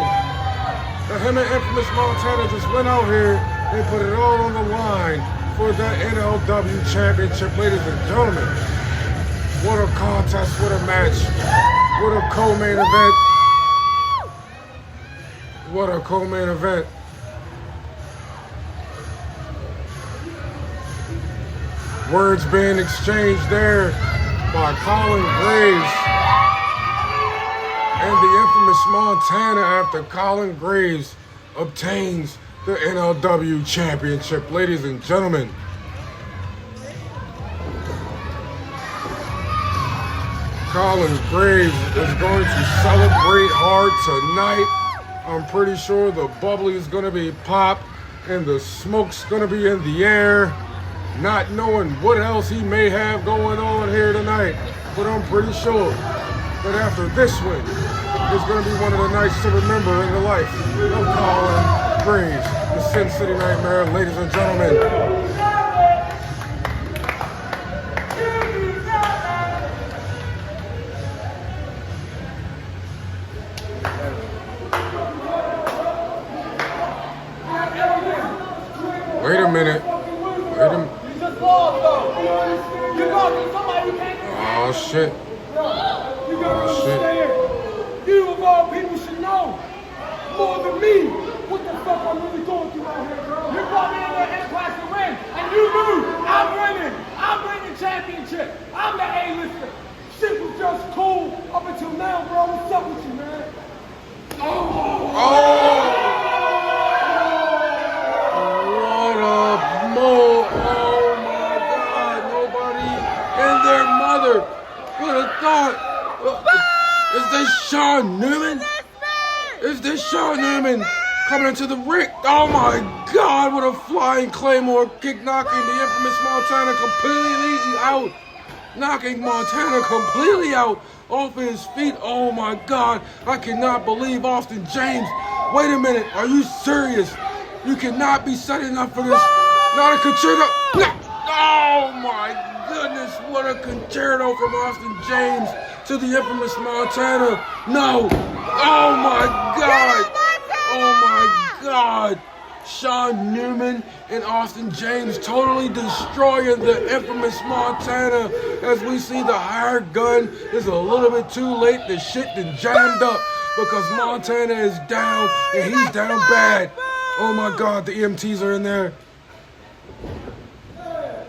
that him and infamous Montana just went out here and put it all on the line for that NLW Championship, ladies and gentlemen. What a contest, what a match, what a co-main event. What a co-main event. Words being exchanged there by Colin Graves and the infamous Montana after Colin Graves obtains the NLW Championship, ladies and gentlemen. Colin Graves is going to celebrate hard tonight. I'm pretty sure the bubbly is going to be popped and the smoke's going to be in the air, not knowing what else he may have going on here tonight. But I'm pretty sure that after this win, it's going to be one of the nights to remember in the life of Colin Graves, the Sin City Nightmare, ladies and gentlemen. Wait a minute. You just lost, though. You lost to somebody you can't. Oh shit. You gotta understand. You of all people should know more than me what the fuck I'm really going through out here, girl. You brought me in there in class to win, and you knew I'm winning. I'm winning championship. I'm the A-lister. Shit was just cool up until now, bro. What's up with you, man? What a move. Oh my God. this Sean Newman? Is this Sean Newman coming into the ring? Oh my God, what a flying Claymore kick, knocking the infamous Montana completely out. Knocking Montana completely out off his feet. Oh my God, I cannot believe Austin James. Wait a minute, are you serious? You cannot be setting up for this. Not a concerto. No. Oh my goodness, what a concerto from Austin James to the infamous Montana. No. Oh my God. Oh my God. Sean Newman and Austin James totally destroying the infamous Montana as we see the hired gun is a little bit too late. The shit done jammed up because Montana is down and he's down bad. Oh my God, the EMTs are in there.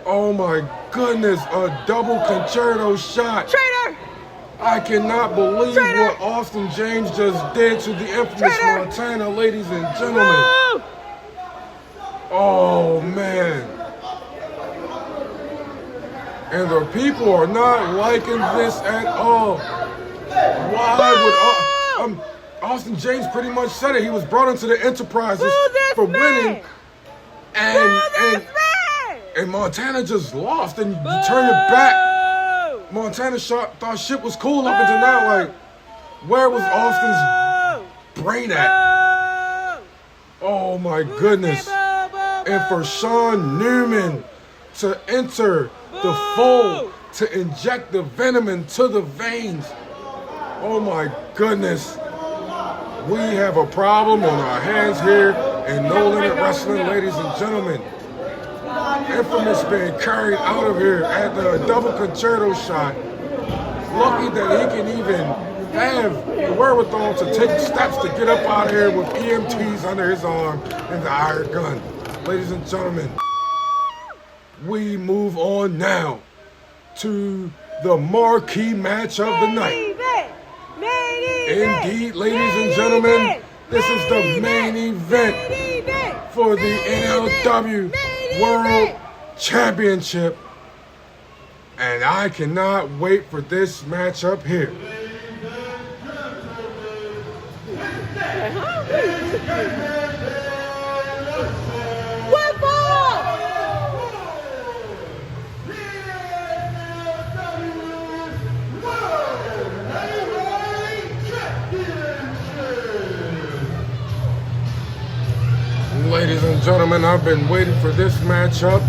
Oh my goodness, a double concerto shot. Traitor! I cannot believe what Austin James just did to the infamous Montana, ladies and gentlemen. Woo! Oh man. And the people are not liking this at all. Why would Austin James pretty much said it. He was brought into the Enterprises for winning. And Montana just lost and you turn it back. Montana thought shit was cool up until now. Like, where was Austin's brain at? Oh my goodness. And for Sean Newman to enter the fold, to inject the venom into the veins. Oh my goodness. We have a problem on our hands here in No Limit Wrestling, ladies and gentlemen. Infamous being carried out of here at the double concerto shot. Lucky that he can even have the wherewithal to take steps to get up out of here with EMTs under his arm and the hired gun. Ladies and gentlemen, we move on now to the marquee match of the night. Indeed, ladies and gentlemen, this is the main event for the NLW World Championship. And I cannot wait for this matchup here. Ladies and gentlemen, I've been waiting for this matchup,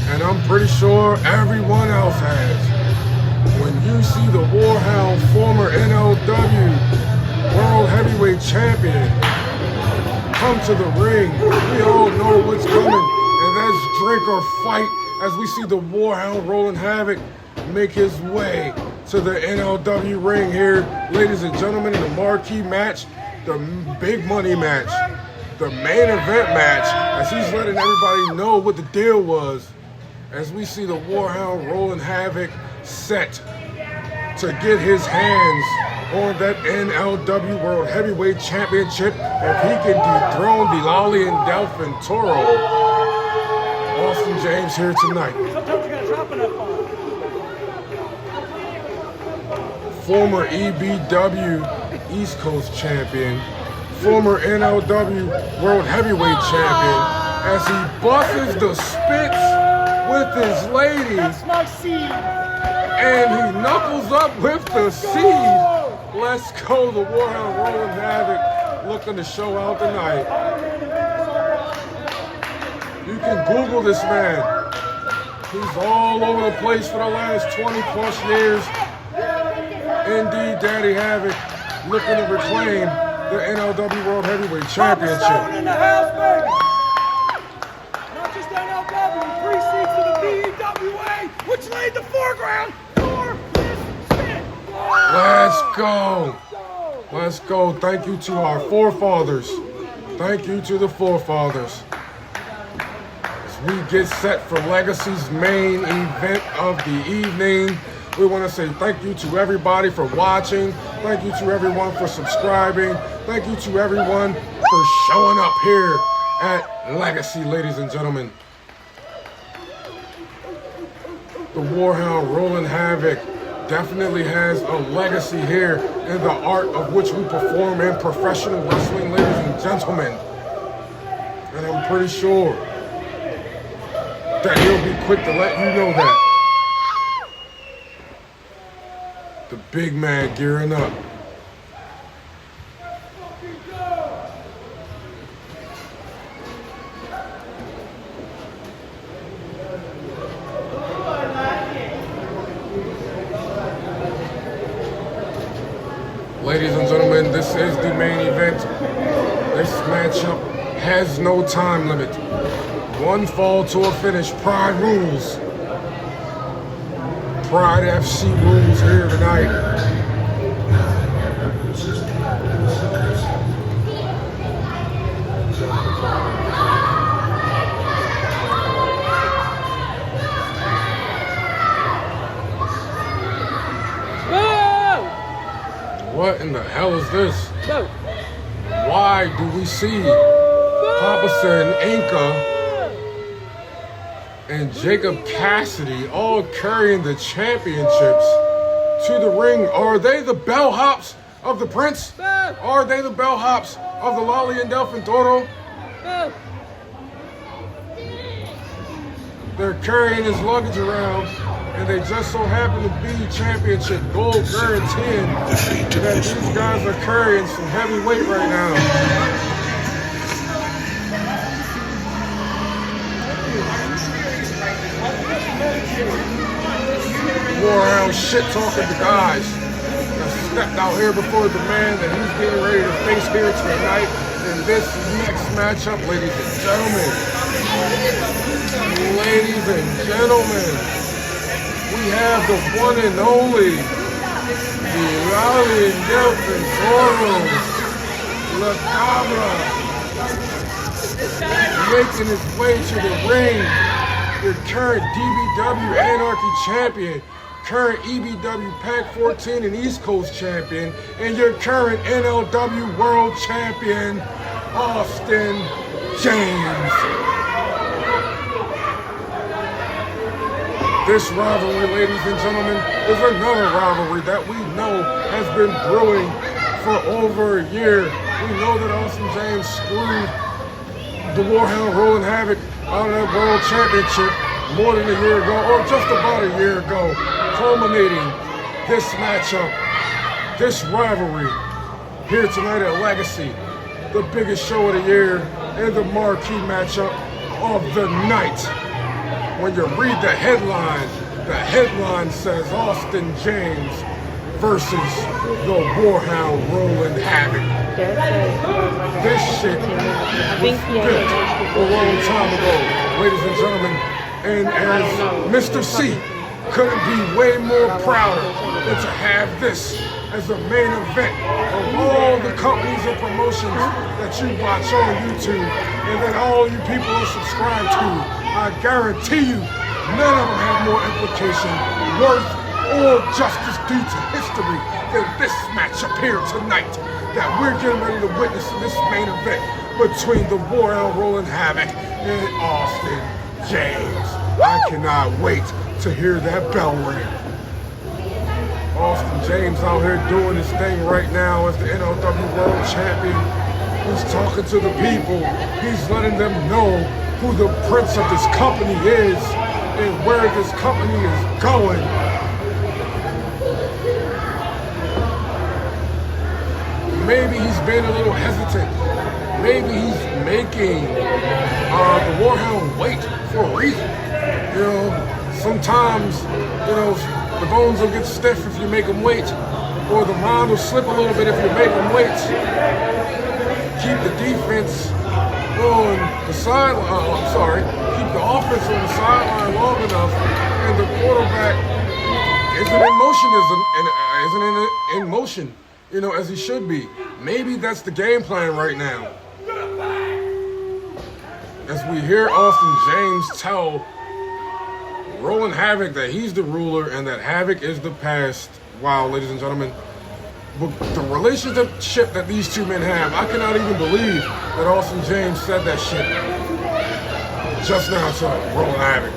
and I'm pretty sure everyone else has. When you see the Warhound, former NLW World Heavyweight Champion, come to the ring, we all know what's coming, and that's drink or fight as we see the Warhound Rolling Havoc make his way to the NLW ring here. Ladies and gentlemen, in the marquee match, the big money match, the main event match, as he's letting everybody know what the deal was, as we see the Warhound Rolling Havoc set to get his hands on that NLW World Heavyweight Championship if he can dethrone Bilali and Delphin Toro. Austin James here tonight. Former EBW East Coast champion, former NLW World Heavyweight champion, as he busts the spits with his lady. That's my seed. And he knuckles up with the seed. Let's go, the Warhound Rolling Havoc, looking to show out tonight. You can Google this man. He's all over the place for the last 20 plus years. Indeed, Daddy Havoc looking to reclaim the NLW World Heavyweight Championship. In the house, baby. Not just NLW, 3 seats of the BEWA, which laid the foreground for this shit. Let's go. Let's go. Thank you to our forefathers. Thank you to the forefathers. As we get set for Legacy's main event of the evening, we want to say thank you to everybody for watching. Thank you to everyone for subscribing. Thank you to everyone for showing up here at Legacy, ladies and gentlemen. The Warhound Rolling Havoc definitely has a legacy here in the art of which we perform in professional wrestling, ladies and gentlemen. And I'm pretty sure that he'll be quick to let you know that. The big man gearing up. Ladies and gentlemen, this is the main event. This matchup has no time limit. One fall to a finish. Pride rules. Pride FC rules here tonight. What in the hell is this? Why do we see Papasa and Inca and Jacob Cassidy all carrying the championships to the ring? Are they the bellhops of the Prince? Are they the bellhops of the Lolly and Delphin Toro? They're carrying his luggage around, and they just so happen to be championship gold, guaranteeing that these guys are carrying some heavy weight right now. Warhound shit talking to guys that stepped out here before the man that he's getting ready to face here tonight in this next matchup, ladies and gentlemen. Ladies and gentlemen, we have the one and only, the Lolly and Delphin Toro, La Cabra, making his way to the ring. Your current DBW Anarchy champion, current EBW Pac 14 and East Coast champion, and your current NLW World Champion, Austin James. This rivalry, ladies and gentlemen, is another rivalry that we know has been brewing for over a year. We know that Austin James screwed the Warhound Rolling Havoc out of that World Championship more than a year ago, or just about a year ago, culminating this matchup, this rivalry here tonight at Legacy, the biggest show of the year and the marquee matchup of the night. When you read the headline says Austin James versus the Warhound Rolling Havoc. This shit was built a long time ago, ladies and gentlemen, and as Mr. C couldn't be way more prouder than to have this as the main event of all the companies and promotions that you watch on YouTube and that all you people are subscribed to. I guarantee you, none of them have more implication, worth, or justice due to history than this matchup here tonight that we're getting ready to witness in this main event between the Warhound Rolling Havoc and Austin James. I cannot wait to hear that bell ring. Austin James out here doing his thing right now as the NLW World Champion. He's talking to the people. He's letting them know who the prince of this company is and where this company is going. Maybe he's being a little hesitant. Maybe he's making the Warhound wait for a reason. You know, sometimes, you know, the bones will get stiff if you make them wait, or the mind will slip a little bit if you make them wait. Keep the defense on the sideline, keep the offense on the sideline long enough, and the quarterback isn't in motion, you know, as he should be. Maybe that's the game plan right now. As we hear Austin James tell Rolling Havoc that he's the ruler and that Havoc is the past. Wow, ladies and gentlemen. But the relationship that these two men have, I cannot even believe that Austin James said that shit just now to Rolling Havoc.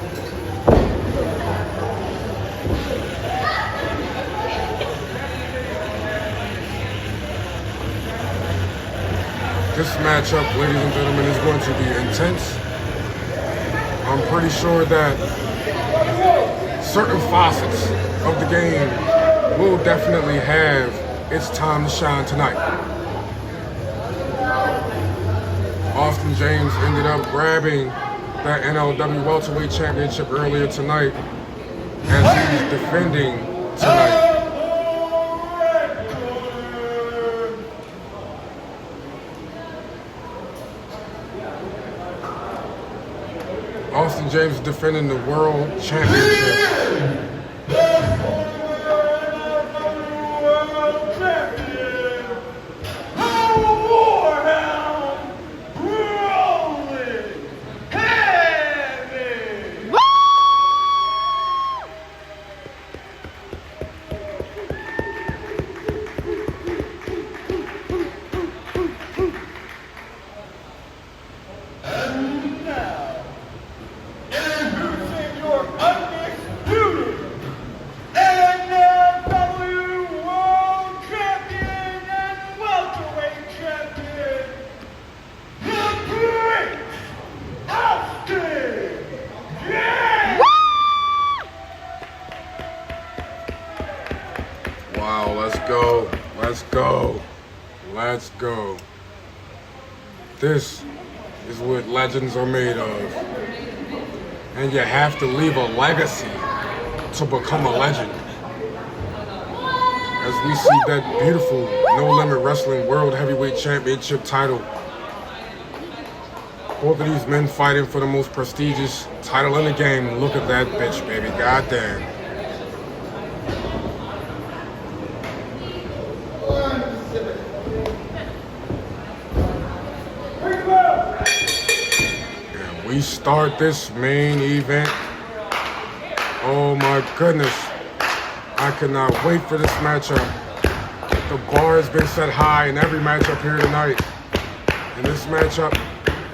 This matchup, ladies and gentlemen, is going to be intense. I'm pretty sure that certain facets of the game will definitely have its time to shine tonight. Austin James ended up grabbing that NLW welterweight championship earlier tonight as he's defending tonight. Austin James defending the world championship. Wow, let's go. Let's go. Let's go. This is what legends are made of. And you have to leave a legacy to become a legend. As we see that beautiful No Limit Wrestling World Heavyweight Championship title. Both of these men fighting for the most prestigious title in the game. Look at that bitch, baby. Goddamn. We start this main event. Oh my goodness. I cannot wait for this matchup. The bar has been set high in every matchup here tonight. And this matchup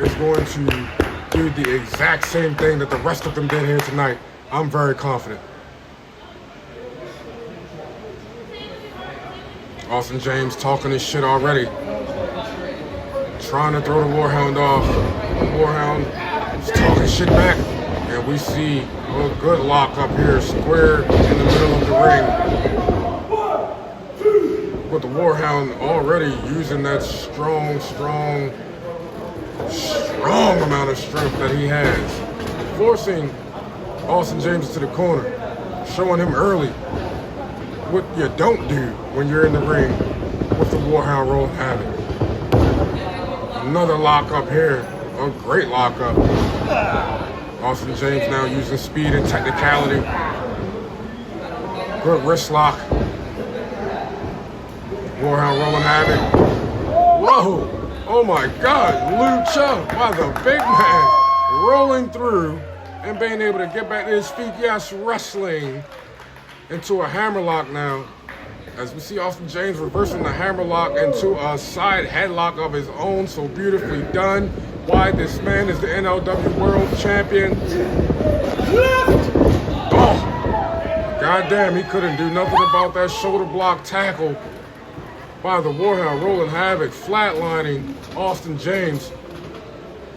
is going to do the exact same thing that the rest of them did here tonight. I'm very confident. Austin James talking his shit already. Trying to throw the Warhound off. The Warhound is talking shit back. And we see a good lock up here, square in the middle of the ring. With the Warhound already using that strong amount of strength that he has. Forcing Austin James to the corner. Showing him early what you don't do when you're in the ring with the Warhound rolling havoc. Another lock up here. A great lock up. Austin James now using speed and technicality. Good wrist lock. Warhound rolling havoc. Whoa! Oh my God! Lucha by the big man rolling through and being able to get back to his feet. Yes, wrestling into a hammerlock now. As we see Austin James reversing the hammerlock into a side headlock of his own. So beautifully done. Why this man is the NLW World Champion. Oh, goddamn, he couldn't do nothing about that shoulder block tackle by the Warhound rolling havoc, flatlining Austin James.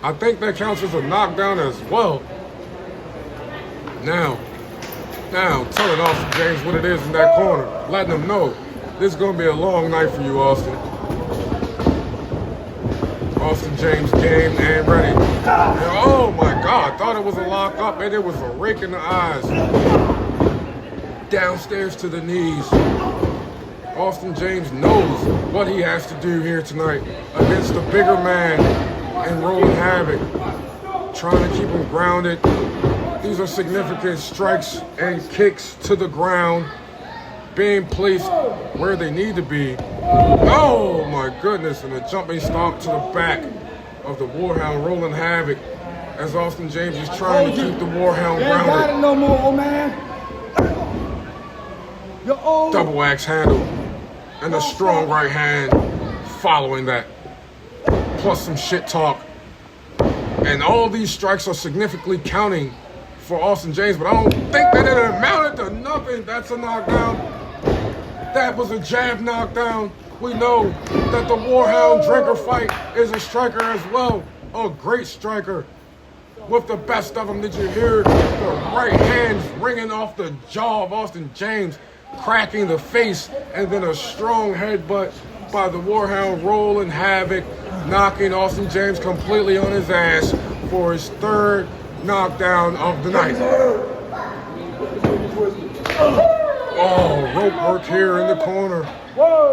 I think that counts as a knockdown as well. Now telling Austin James what it is in that corner, letting him know this is going to be a long night for you, Austin. Austin James game and ready. And oh my God, thought it was a lock up and it was a rake in the eyes. Downstairs to the knees. Austin James knows what he has to do here tonight against the bigger man and rolling havoc. Trying to keep him grounded. These are significant strikes and kicks to the ground, being placed where they need to be. Oh my goodness, and a jumping stomp to the back of the Warhound rolling havoc as Austin James is trying to keep the Warhound Ain't got it grounded. no more, old man. You're old. Double axe handle and a strong right hand following that. Plus some shit talk. And all these strikes are significantly counting for Austin James, but I don't think that it amounted to nothing. That's a knockdown. That was a jab knockdown. We know that the Warhound Drinker fight is a striker as well. A great striker. With the best of them, did you hear the right hands ringing off the jaw of Austin James, cracking the face, and then a strong headbutt by the Warhound rolling havoc, knocking Austin James completely on his ass for his third knockdown of the night. Oh, rope work here in the corner.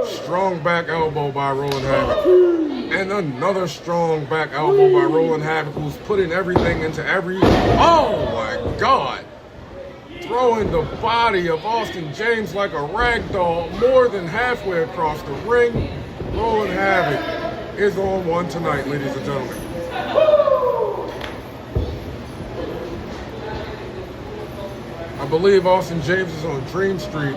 Strong back elbow by Rolling Havoc. And another strong back elbow by Rolling Havoc, who's putting everything into every... Oh my God! Throwing the body of Austin James like a rag doll more than halfway across the ring. Rolling Havoc is on one tonight, ladies and gentlemen. I believe Austin James is on Dream Street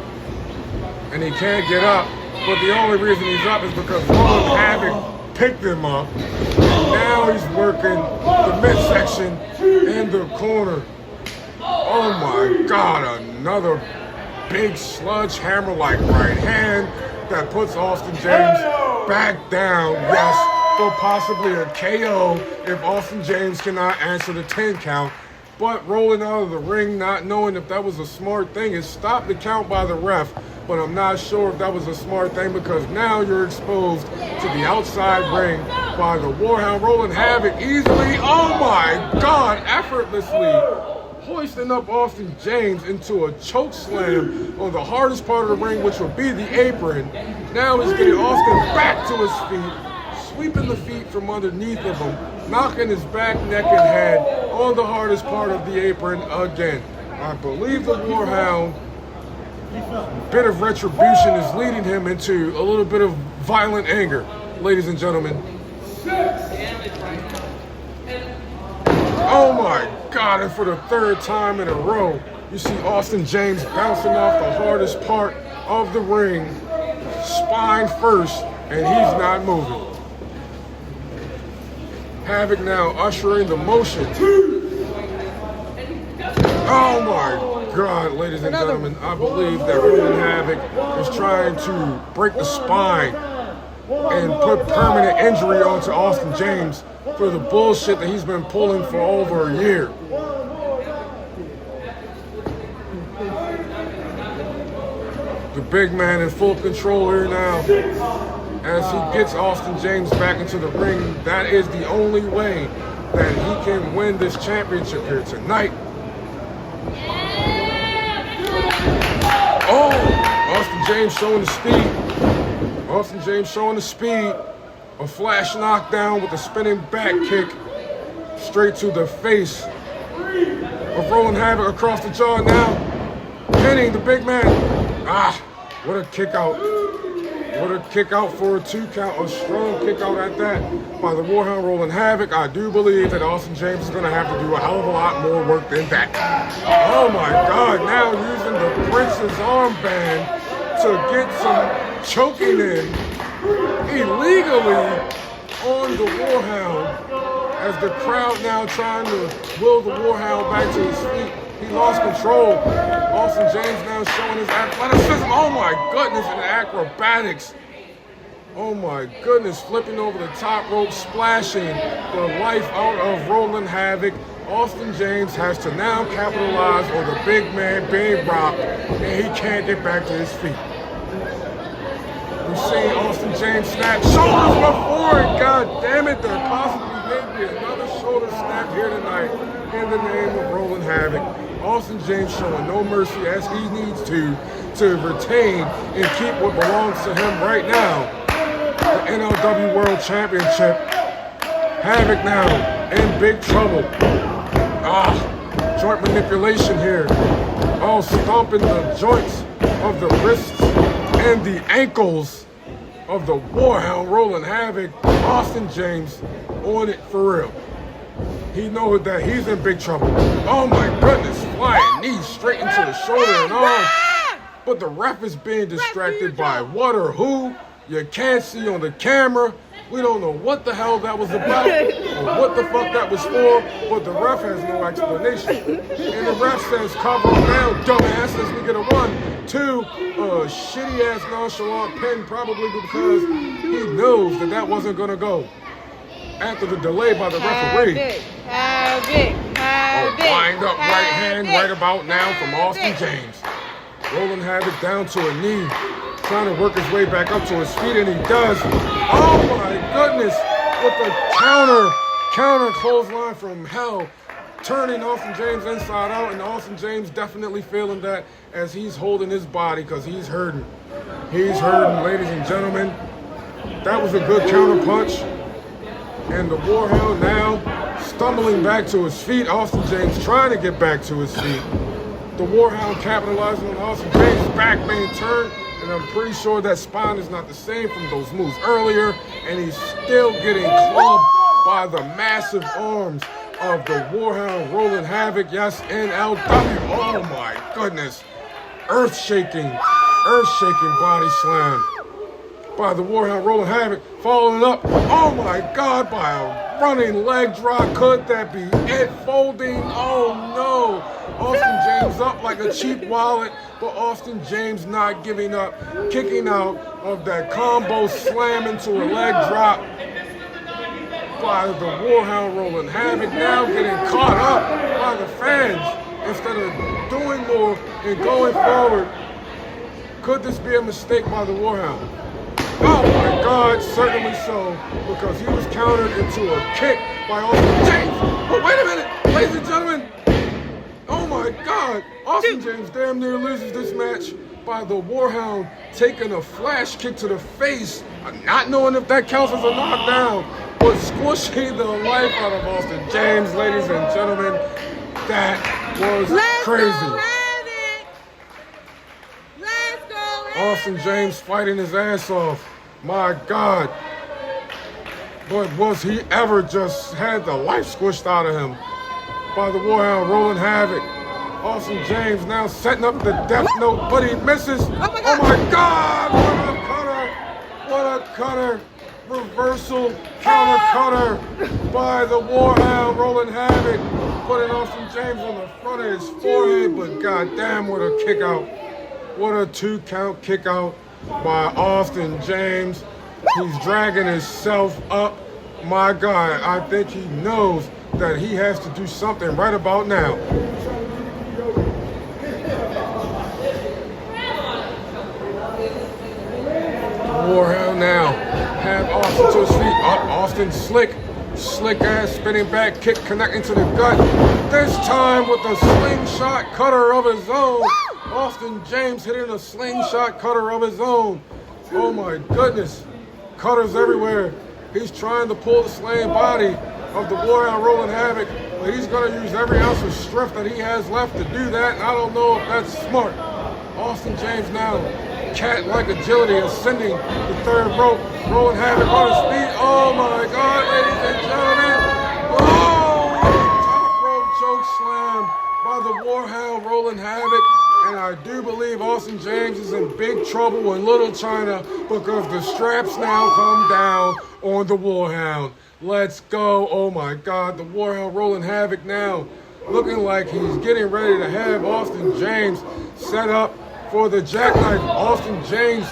and he can't get up, but the only reason he's up is because Rolling Havoc picked him up. And now he's working the midsection and the corner. Oh my God, another big sledgehammer-like right hand that puts Austin James back down, yes, for possibly a KO if Austin James cannot answer the 10 count. But rolling out of the ring, not knowing if that was a smart thing, is stopped the count by the ref. But I'm not sure if that was a smart thing because now you're exposed to the outside ring by the Warhound Rolling Havoc easily. Oh my God, effortlessly hoisting up Austin James into a choke slam on the hardest part of the ring, which would be the apron. Now he's getting Austin back to his feet, sweeping the feet from underneath of him, knocking his back, neck, and head on the hardest part of the apron again. I believe the Warhound, bit of retribution is leading him into a little bit of violent anger, ladies and gentlemen. Oh my God, and for the third time in a row, you see Austin James bouncing off the hardest part of the ring, spine first, and he's not moving. Havoc now ushering the motion. Oh my God, ladies and gentlemen, I believe that Rolling Havoc is trying to break the spine and put permanent injury onto Austin James for the bullshit that he's been pulling for over a year. The big man in full control here now as he gets Austin James back into the ring. That is the only way that he can win this championship here tonight. Oh, Austin James showing the speed. Austin James showing the speed. A flash knockdown with a spinning back kick straight to the face of Rolling Havoc across the jaw now. Pinning the big man. Ah, what a kick out. What a kick out for a 2 count. A strong kick out at that by the Warhound Rolling Havoc. I do believe that Austin James is going to have to do a hell of a lot more work than that. Oh my God, now using the Prince's armband to get some choking in illegally on the Warhound as the crowd now trying to will the Warhound back to his feet. He lost control. Austin James now showing his athleticism. Oh my goodness, and acrobatics. Oh my goodness, flipping over the top rope, splashing the life out of Rolling Havoc. Austin James has to now capitalize on the big man being rocked, and he can't get back to his feet. We've seen Austin James snap shoulders before, and God damn it, there possibly may be another shoulder snap here tonight in the name of Rolling Havoc. Austin James showing no mercy as he needs to retain and keep what belongs to him right now, the NLW World Championship. Havoc now in big trouble. Joint manipulation here. Oh, stomping the joints of the wrists and the ankles of the Warhound Rolling Havoc. Austin James on it for real. He knows that he's in big trouble. Oh my goodness, flying knees straight into the shoulder and arm. But the ref is being distracted by what or who you can't see on the camera. We don't know what the hell that was about or what the fuck that was for, but the ref has no explanation. And the ref says, cover him down, dumbass, as we get a 1-2, shitty-ass nonchalant pin, probably because he knows that that wasn't going to go after the delay by the referee. Wind up right hand right about now from Austin James. Rolling Havoc down to a knee, trying to work his way back up to his feet, and he does. Oh my goodness, with the counter clothesline from hell, turning Austin James inside out, and Austin James definitely feeling that as he's holding his body because he's hurting. He's hurting, ladies and gentlemen. That was a good counter punch. And the Warhound now stumbling back to his feet. Austin James trying to get back to his feet. The Warhound capitalizing on Austin James' back being turned. And I'm pretty sure that spine is not the same from those moves earlier. And he's still getting clubbed by the massive arms of the Warhound rolling havoc. Yes, NLW. Oh my goodness. Earth-shaking body slam by the Warhound rolling havoc, following up, oh my God, by a running leg drop. Could that be it? Folding, oh no. Austin James up like a cheap wallet, but Austin James not giving up, kicking out of that combo slam into a leg drop by the Warhound rolling havoc, now getting caught up by the fans instead of doing more and going forward. Could this be a mistake by the Warhound? Oh my God, certainly so, because he was countered into a kick by Austin James. But wait a minute, ladies and gentlemen. Oh my God, Austin James damn near loses this match by the Warhound taking a flash kick to the face, not knowing if that counts as a knockdown, but squishing the life out of Austin James, ladies and gentlemen. That was crazy. Austin James fighting his ass off. My God. But was he ever just had the life squished out of him by the Warhound rolling havoc? Austin James now setting up the death note, but he misses. Oh my God. What a cutter. Reversal counter cutter by the Warhound rolling havoc, putting Austin James on the front of his forehead, but goddamn, what a kick out. What a 2-count kick out by Austin James. He's dragging himself up. My God, I think he knows that he has to do something right about now. Warhound now have Austin to his feet. Up, Austin slick ass spinning back kick connecting to the gut. This time with a slingshot cutter of his own. Austin James hitting a slingshot cutter of his own. Oh my goodness. Cutters everywhere. He's trying to pull the slain body of the Warhound rolling havoc, but he's going to use every ounce of strength that he has left to do that, and I don't know if that's smart. Austin James now, cat-like agility, ascending the third rope, rolling havoc on his feet. Oh my God, ladies and gentlemen. Oh, top rope choke slam by the Warhound rolling havoc. And I do believe Austin James is in big trouble in Little China because the straps now come down on the Warhound. Let's go. Oh my God, the Warhound rolling havoc now. Looking like he's getting ready to have Austin James set up for the jackknife. Austin James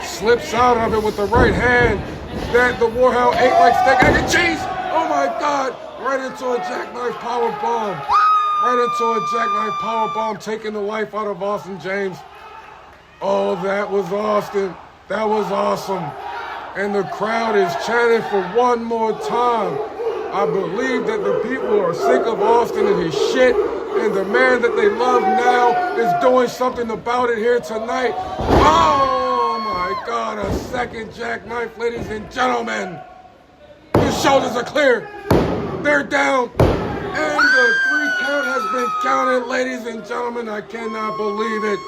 slips out of it with the right hand. That the Warhound ate like steak, egg, and cheese. Oh my God, right into a jackknife power bomb. Right into a jackknife powerbomb, taking the life out of Austin James. Oh, that was Austin. That was awesome. And the crowd is chanting for one more time. I believe that the people are sick of Austin and his shit. And the man that they love now is doing something about it here tonight. Oh, my God. A second jackknife, ladies and gentlemen. His shoulders are clear. They're down. And the 3-count has been counted, ladies and gentlemen. I cannot believe it.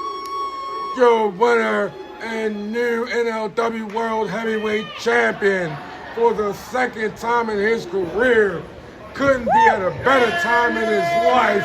Your winner and new NLW World Heavyweight Champion for the second time in his career. Couldn't be at a better time in his life.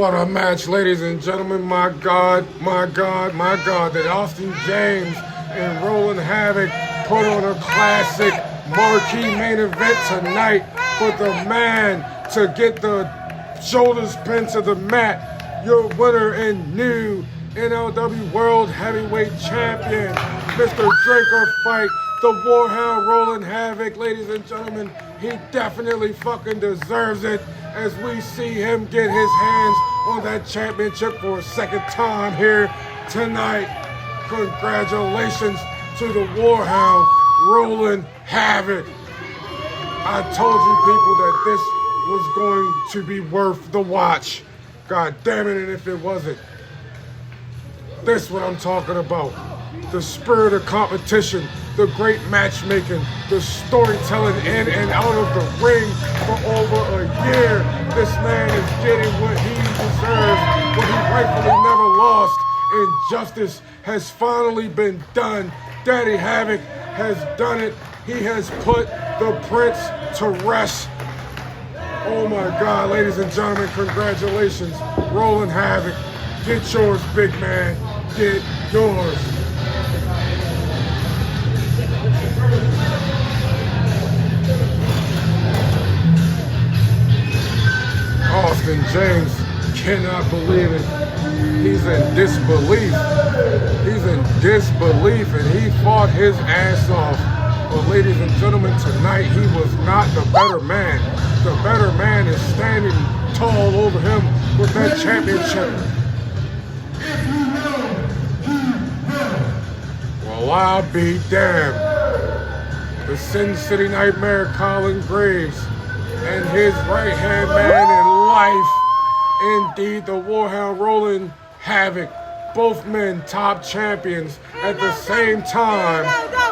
What a match, ladies and gentlemen. My God, my God, my God. That Austin James and Roland Havoc put on a classic marquee main event tonight for the man to get the shoulders pinned to the mat. Your winner and new NLW World Heavyweight Champion, Mr. Drinker Fight, the Warhound Roland Havoc. Ladies and gentlemen, he definitely fucking deserves it as we see him get his hands on that championship for a second time here tonight. Congratulations to the Warhound Roland Havoc. I told you people that this was going to be worth the watch. God damn it, and if it wasn't. This is what I'm talking about. The spirit of competition, the great matchmaking, the storytelling in and out of the ring for over a year. This man is getting what he deserves, what he rightfully never lost. And justice has finally been done. Daddy Havoc has done it. He has put the prince to rest. Oh my God, ladies and gentlemen, congratulations. Roland Havoc, get yours, big man. Get yours. Austin James cannot believe it. He's in disbelief. He's in disbelief, and he fought his ass off. But ladies and gentlemen, tonight he was not the better man. The better man is standing tall over him with that championship. Well, I'll be damned. The Sin City Nightmare, Colin Graves, and his right-hand man in life, indeed, the Warhound Roland Havoc. Both men top champions at the same time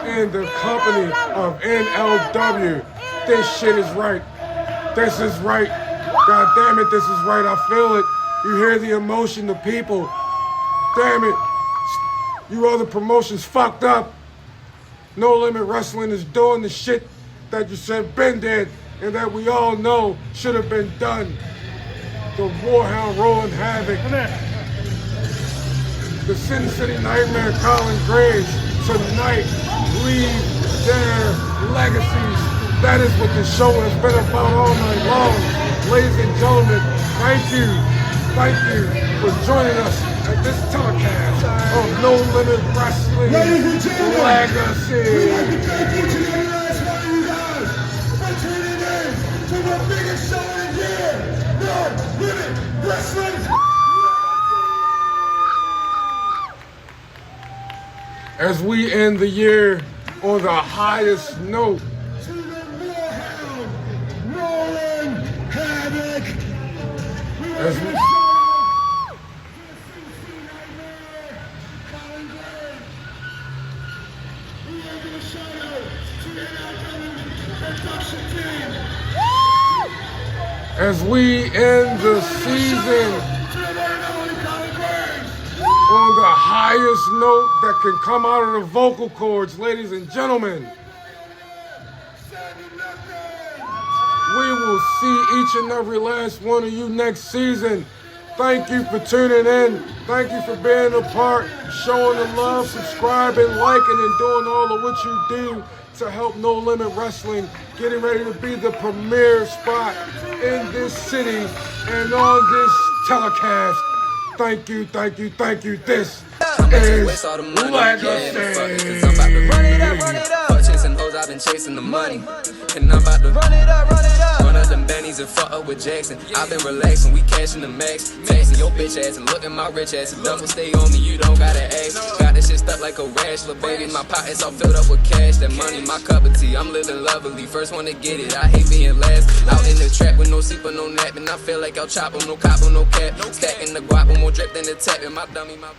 in the company of NLW. This shit is right. This is right. God damn it, this is right. I feel it. You hear the emotion, the people. Damn it. You other promotions fucked up. No Limit Wrestling is doing the shit that you said been did and that we all know should have been done. The Warhound Roland Havoc. The Sin City Nightmare, Colin Graves, tonight leave their legacies. That is what the show has been about all night long. Ladies and gentlemen, thank you for joining us at this telecast of No Limit Wrestling Legacy. We'd like to thank each and every last one of you guys for tuning in to the biggest show of the year, No Limit Wrestling. As we end the year on the highest note, To the Warhound Roland Havoc. We want As to we- give a shout out to the CC Nightmare, Colin Graves. We want to give a shout out to the NLW production team. as we end the season To the one and only Colin Graves. on the highest note that can come out of the vocal cords, ladies and gentlemen. We will see each and every last one of you next season. Thank you for tuning in. Thank you for being a part, showing the love, subscribing, liking, and doing all of what you do to help No Limit Wrestling, getting ready to be the premier spot in this city and on this telecast. Thank you, thank you, thank you. This is all the money. Yeah, fuck it, cause I'm about to run it up, run it up. Fuck chasing hoes, I've been chasing the money. And I'm about to run it up, run it up. Run up them bennies and fuck up with Jackson. I've been relaxing, we cashing the max. Maxing your bitch ass and look at my rich ass. The double stay on me, you don't gotta ask. Got this shit stuck like a rash, little baby. My pockets all filled up with cash. That money, my cup of tea. I'm living lovely, first one to get it. I hate being last. Out in the trap with no sleep or no nap. And I feel like I'll chop on no cop on no cap. Stacking the guap with more drip than the tap. And my dummy, my